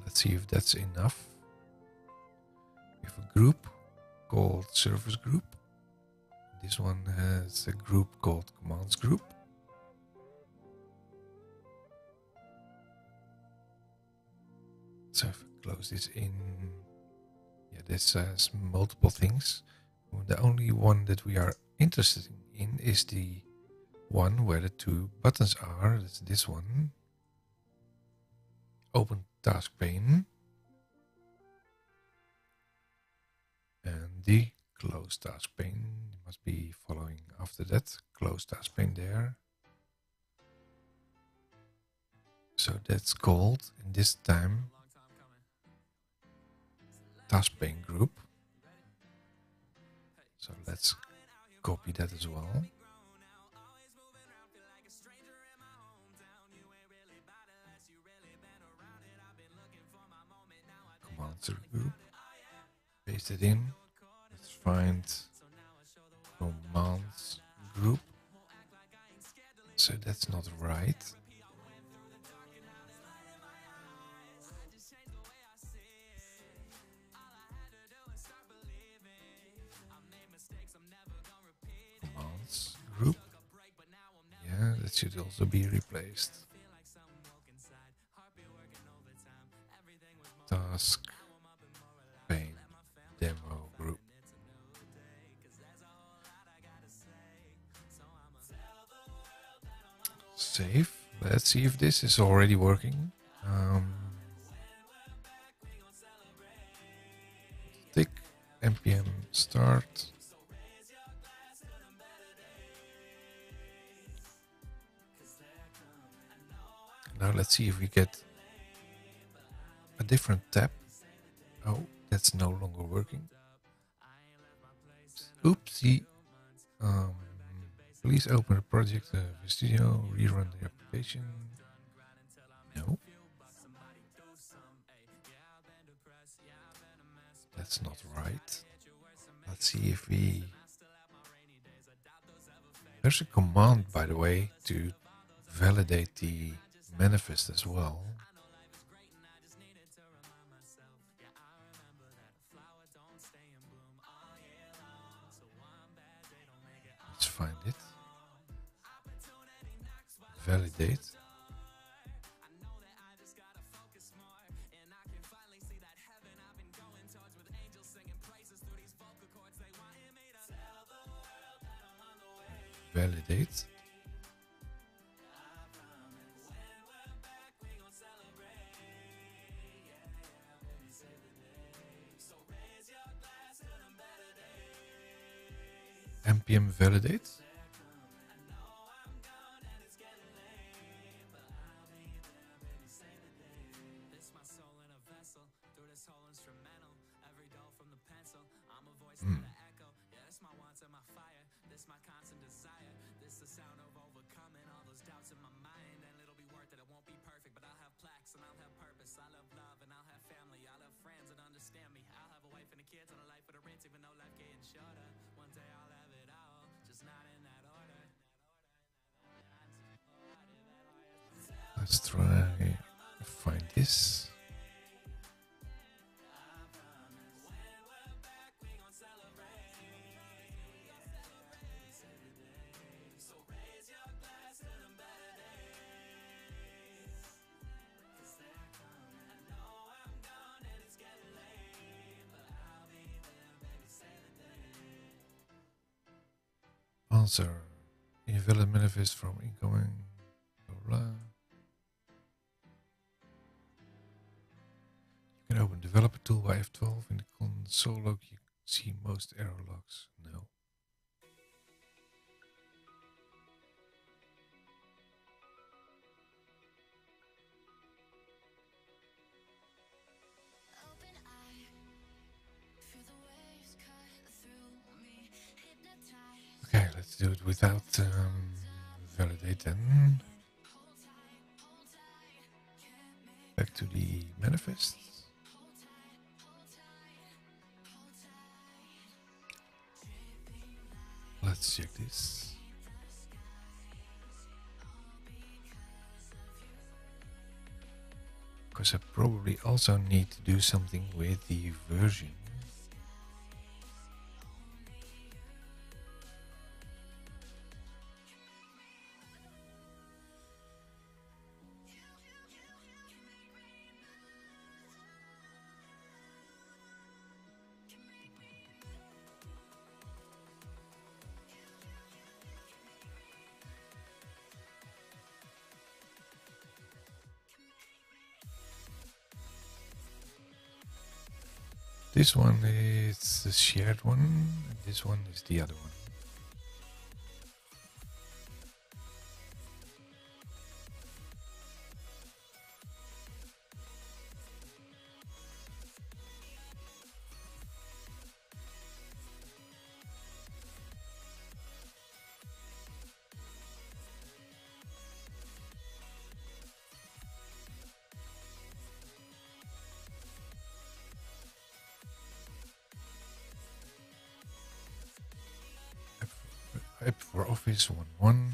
Let's see if that's enough. We have a group called service group. This one has a group called commands group. So if I close this in, yeah, this has multiple things. The only one that we are interested in is the one where the two buttons are. That's this one. Open task pane. And the close task pane must be following after that. Close task pane there. So that's called, in this time, task pane group. So let's copy that as well. Commands group. Paste it in. Let's find commands group. So that's not right. that should also be replaced. Task pane demo group. Save. Let's see if this is already working. Tick npm start. Now let's see if we get a different tab. Oh, that's no longer working. Oopsie. Please open the project Studio, rerun the application. No. That's not right. Let's see if we... There's a command, by the way, to validate the manifest as well. Let's find it. Validate. Validate. npm validate. Let's try find this. Answer. Invalid manifest from incoming. Blah, blah. You can open developer tool by F12 in the console log. You see most error logs. No. Okay, let's do it without validate then. Back to the manifest. Let's check this. Because I probably also need to do something with the version. This one is the shared one, and this one is the other one. App for Office 1.1.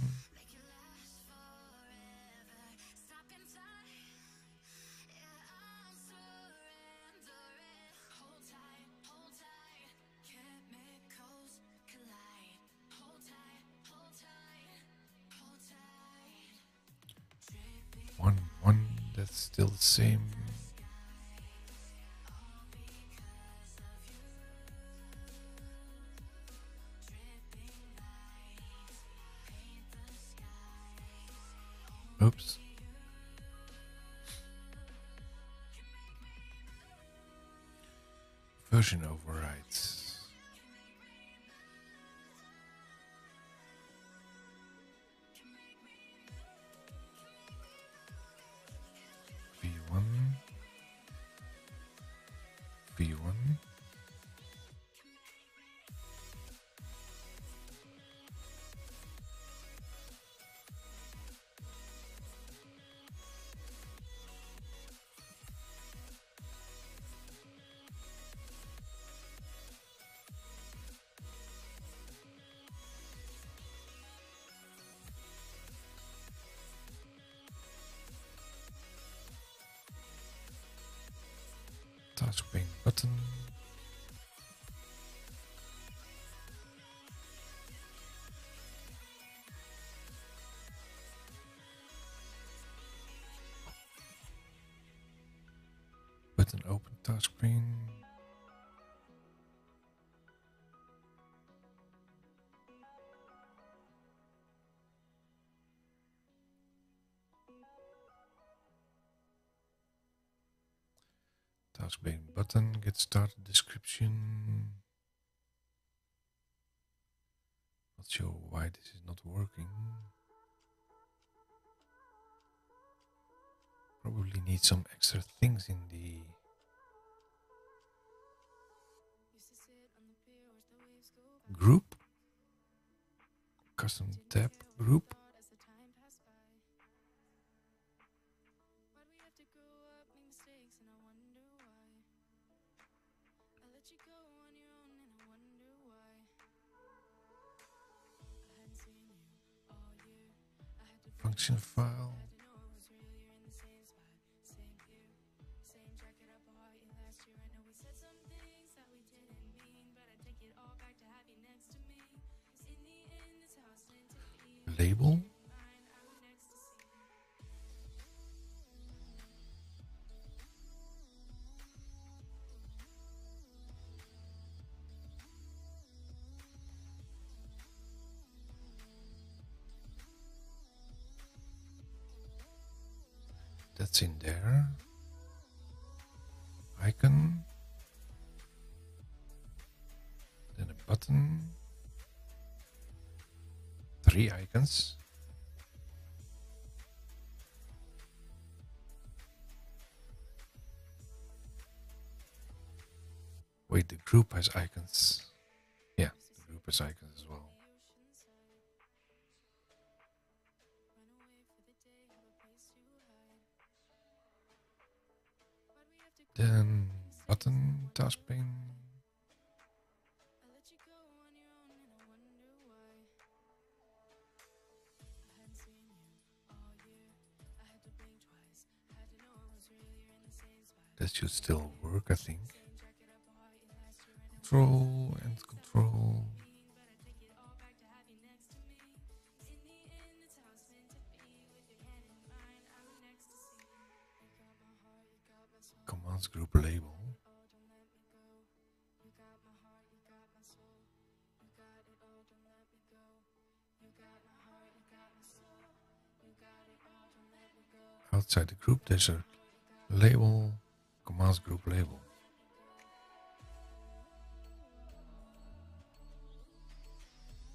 That's still the same. Oops. Version overrides. V1. V1. Task pane button. Button open task pane. Task pane button, get started description. Not sure why this is not working. Probably need some extra things in the group. Custom tab group. Function file. Label. That's in there. Icon. Then a button. 3 icons. Wait, the group has icons. Yeah, the group has icons as well. Then button, task pane. That should still work, I think. Control and control. Commands group label. Outside the group, there's a label, commands group label.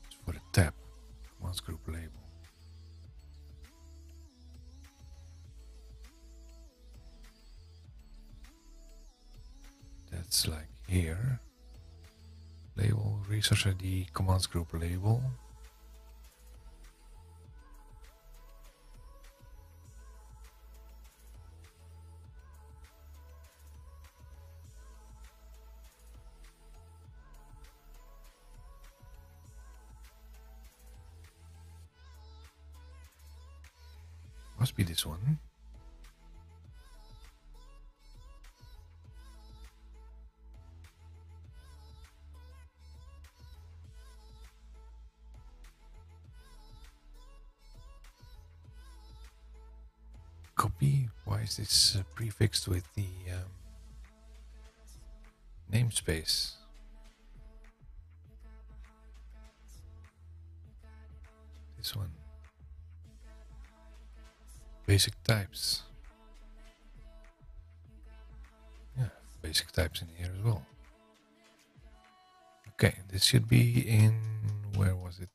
It's for the tab, commands group label. That's like here. Label, resource ID, commands group label. Must be this one. copy. Why is this prefixed with the namespace? This one. Basic types. Yeah, basic types in here as well. Okay, this should be in, where was it?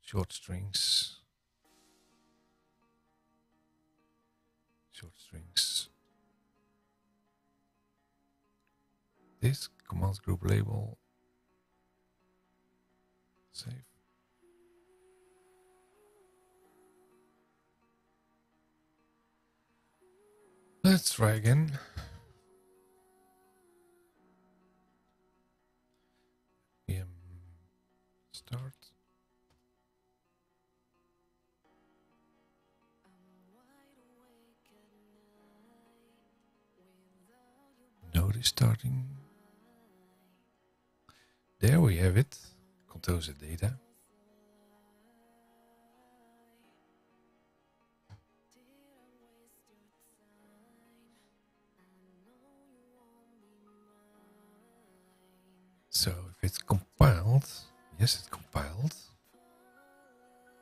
Short strings. Short strings. This command group label. Save. Let's try again. Start. Node is starting. There we have it. Controls the data. So if it's compiled, yes, it's compiled.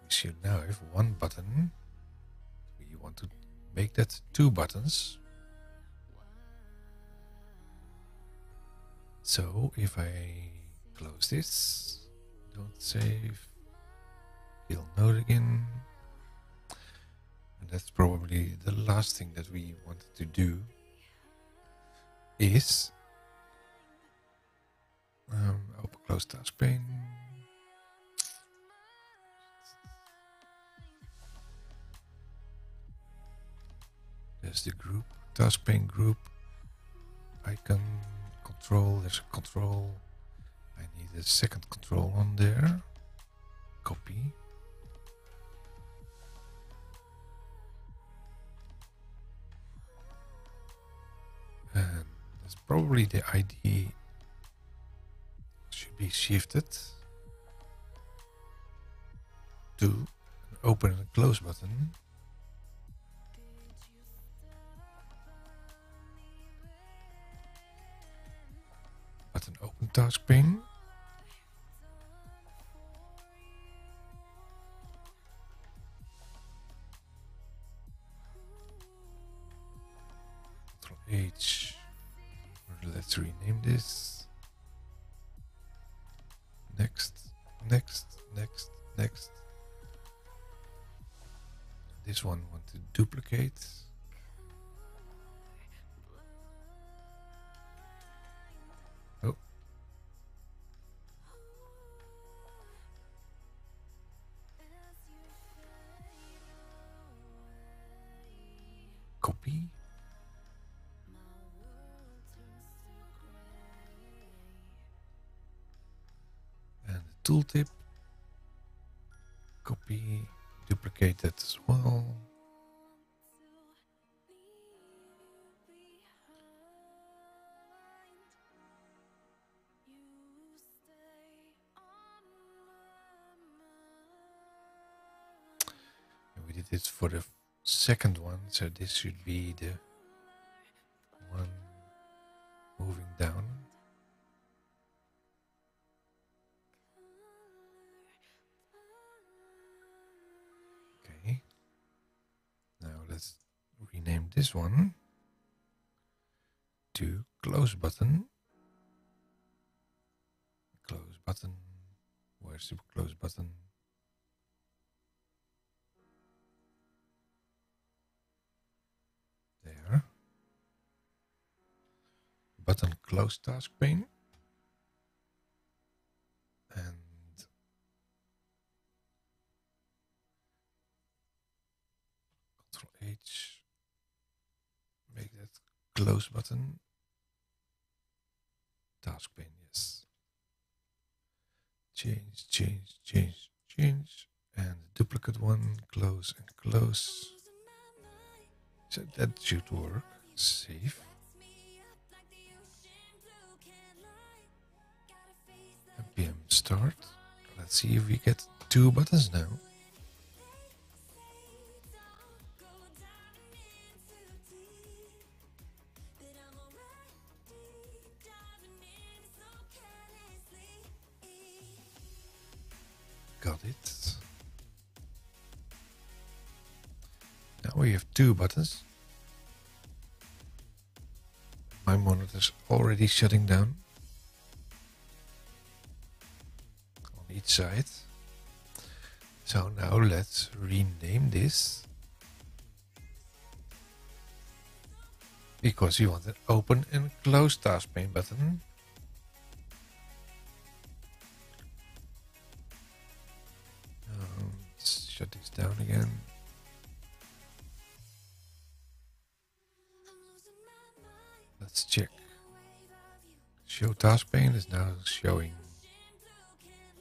We should now have one button. We want to make that 2 buttons. So if I close this, don't save, kill node again. And that's probably the last thing that we wanted to do is open close task pane. There's the group, task pane group, icon, control, there's a control. I need a second control on there. Copy. And that's probably the ID should be shifted to an open and close button. Button open task pane. Ctrl H. Let's rename this. Next, next, next, next. This one want to duplicate. Oh. Copy. And the tooltip. Copy, duplicate that as well. And we did it for the second one, so this should be the one moving down. Okay. Now let's rename this one to close button. Close button. Where's the close button? There. Button close task pane. And Ctrl H. Make that close button. Task pane, yes. Change, change, change, change. And duplicate one, close and close. So that should work. Save. npm start. Let's see if we get 2 buttons now. Now we have two buttons. My monitor's already shutting down on each side. So now let's rename this, because we want an open and close task pane button. Let's shut this down again. Let's check. Show task pane is now showing.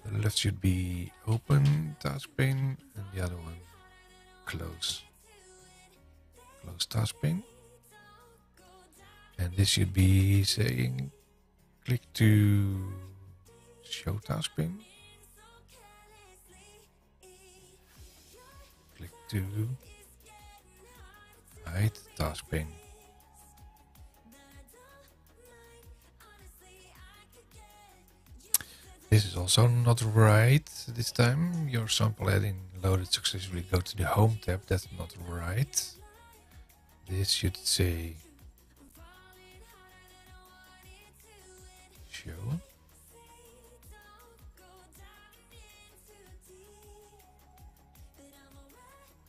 The left should be open task pane and the other one close. Close task pane. And this should be saying click to show task pane. Click to hide task pane. This is also not right this time. Your sample add-in loaded successfully. Go to the home tab. That's not right. This should say show.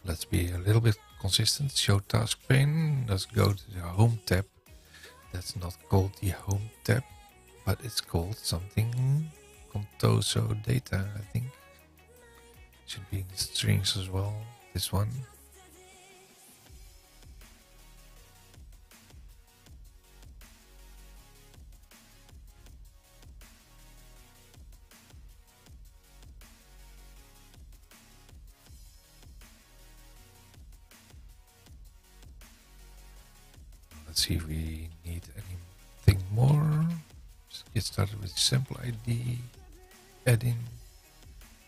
Let's be a little bit consistent. Show task pane. Let's go to the home tab. That's not called the home tab, but it's called something Contoso data, I think. Should be in the strings as well. This one. Let's see if we need anything more. Just get started with sample ID. Add-in.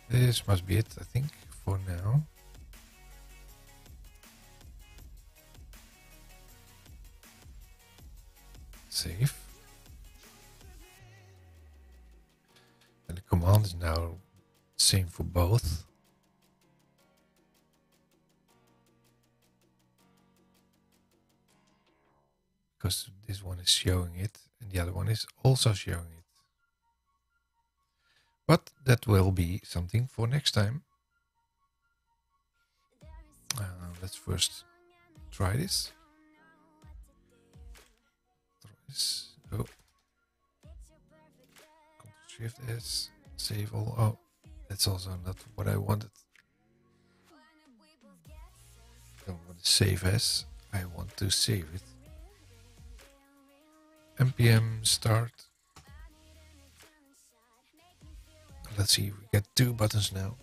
This must be it, I think, for now. Save. And the command is now same for both. Because this one is showing it and the other one is also showing it. But that will be something for next time. Let's first try this. Oh. Ctrl-Shift-S. Save all. Oh, that's also not what I wanted. I don't want to save as. I want to save it. npm start. Let's see, we get two buttons now.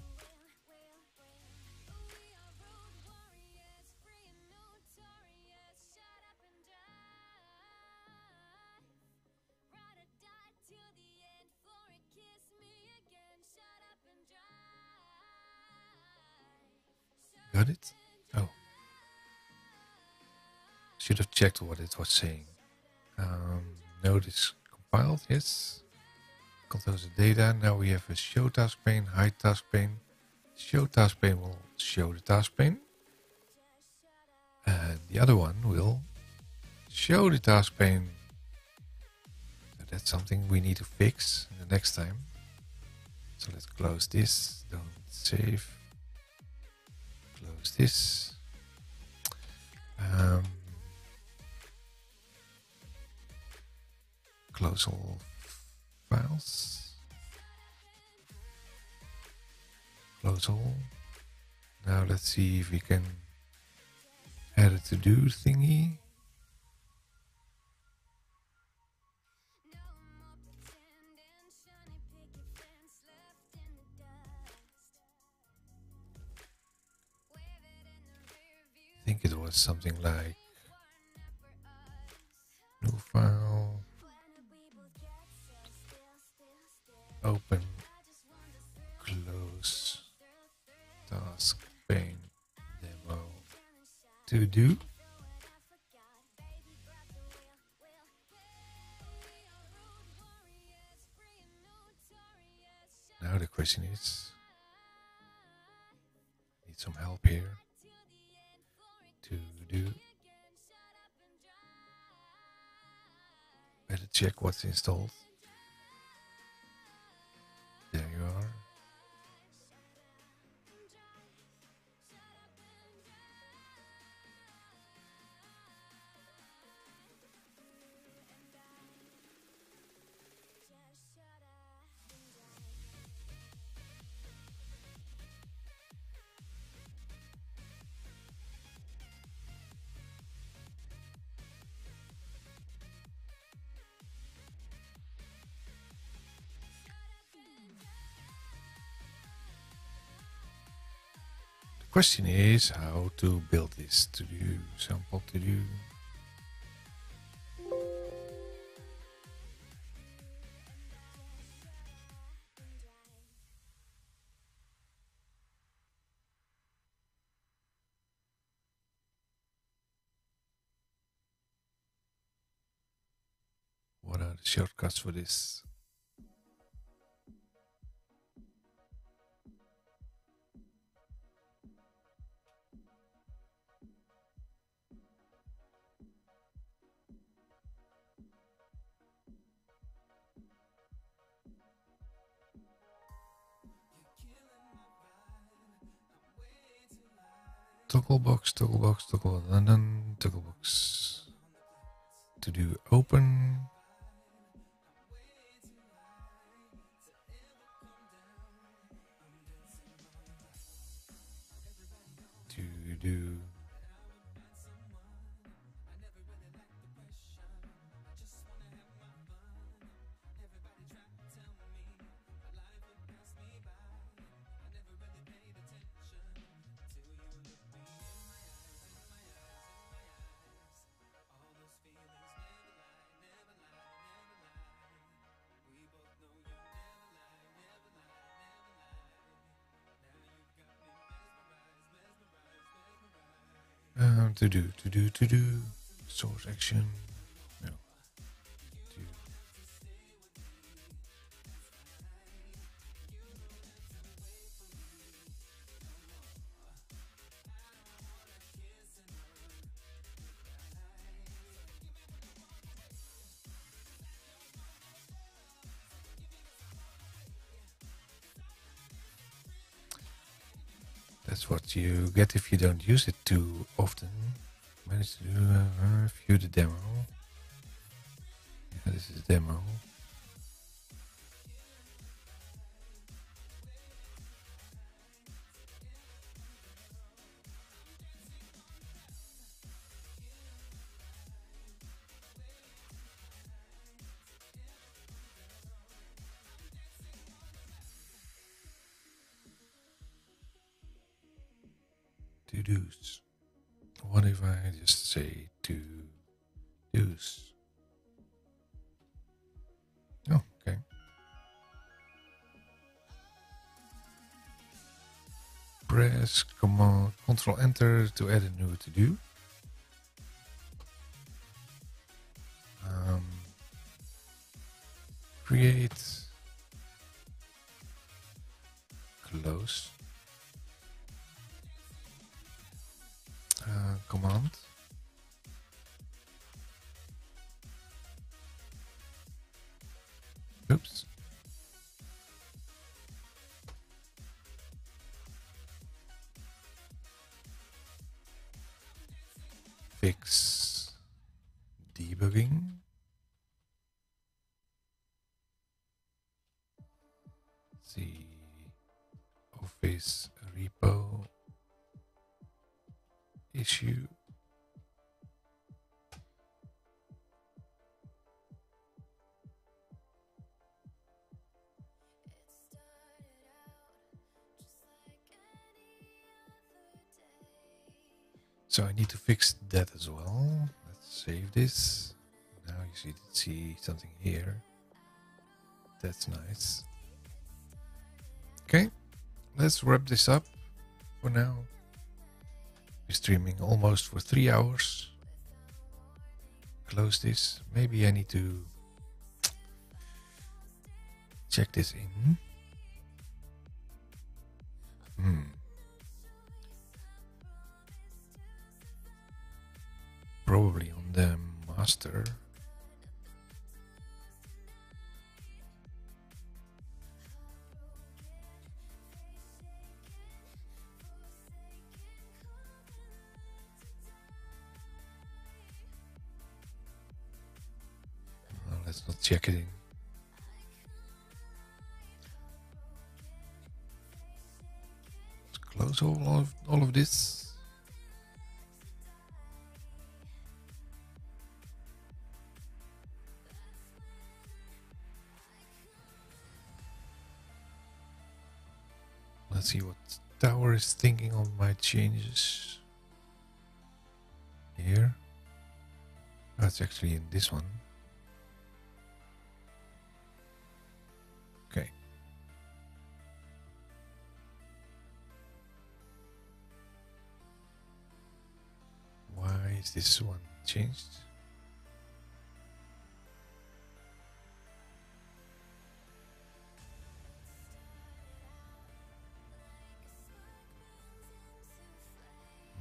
Got it? Oh. Should have checked what it was saying. Node is compiled, yes. Controls the data. Now we have a show task pane, hide task pane. Show task pane will show the task pane. And the other one will show the task pane. So that's something we need to fix the next time. So let's close this. Don't save. Close this. Close all files. Close all. Now let's see if we can add a to-do thingy. I think it was something like new file, open, close, task pane, demo, to do. Now the question is, need some help here to do. Better check what's installed. There you are. Question is how to build this to-do, sample to-do. What are the shortcuts for this? Togglebox, togglebox, toggle, and then togglebox. To do open. To do. To do, source action, no, that's what you get if you don't use it too often. Manage to view the demo. Yeah, this is demo. To-dos. What if I just say to-dos? Oh, okay. Press Command Control Enter to add a new to-do. Create, close. Command. Oops. Fix debugging. See Office repo issue. So I need to fix that as well. Let's save this. Now you see something here. That's nice. Okay, let's wrap this up for now. We're streaming almost for 3 hours. Close this. Maybe I need to check this in. probably on the master. Well, let's not check it in. Let's close all of this. Let's see what Tower is thinking of my changes. Here. That's actually in this one. Okay. Why is this one changed?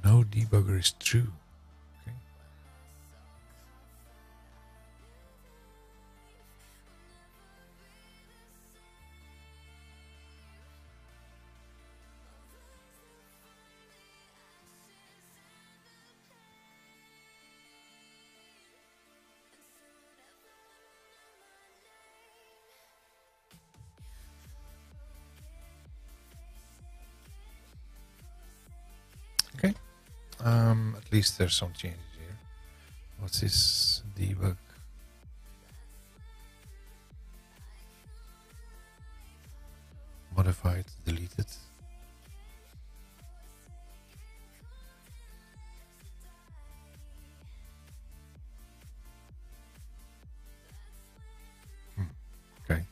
No debugger is true. Okay. Okay. At least there's some changes here. What's this debug? Modified, deleted. Okay.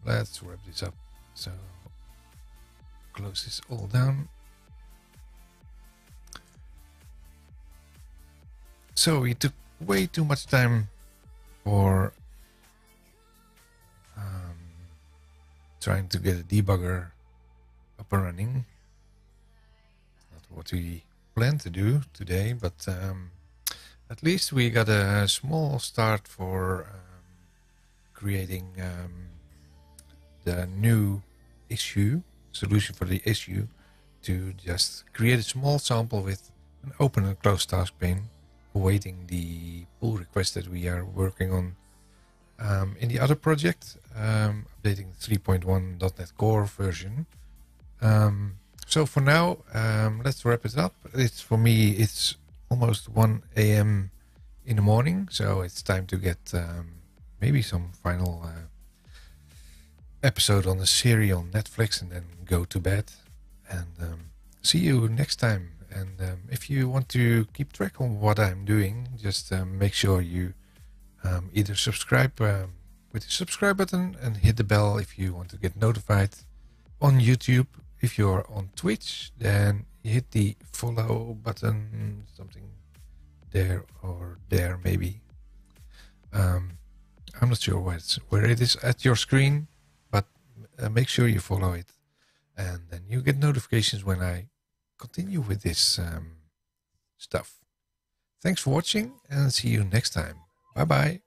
Let's wrap this up. So close this all down. So it took way too much time for trying to get a debugger up and running. Not what we planned to do today, but at least we got a small start for creating the new issue, solution for the issue, to just create a small sample with an open and close task pane, awaiting the pull request that we are working on in the other project, updating 3.1.NET Core version. So for now, let's wrap it up. For me, it's almost 1 a.m. in the morning, so it's time to get maybe some final episode on the series on Netflix and then go to bed. And see you next time. And if you want to keep track on what I'm doing, just make sure you either subscribe with the subscribe button and hit the bell if you want to get notified on YouTube. If you're on Twitch, then hit the follow button, something there or there maybe. I'm not sure where it is at your screen, but make sure you follow it, and then you get notifications when I continue with this stuff. Thanks for watching, and see you next time. Bye bye.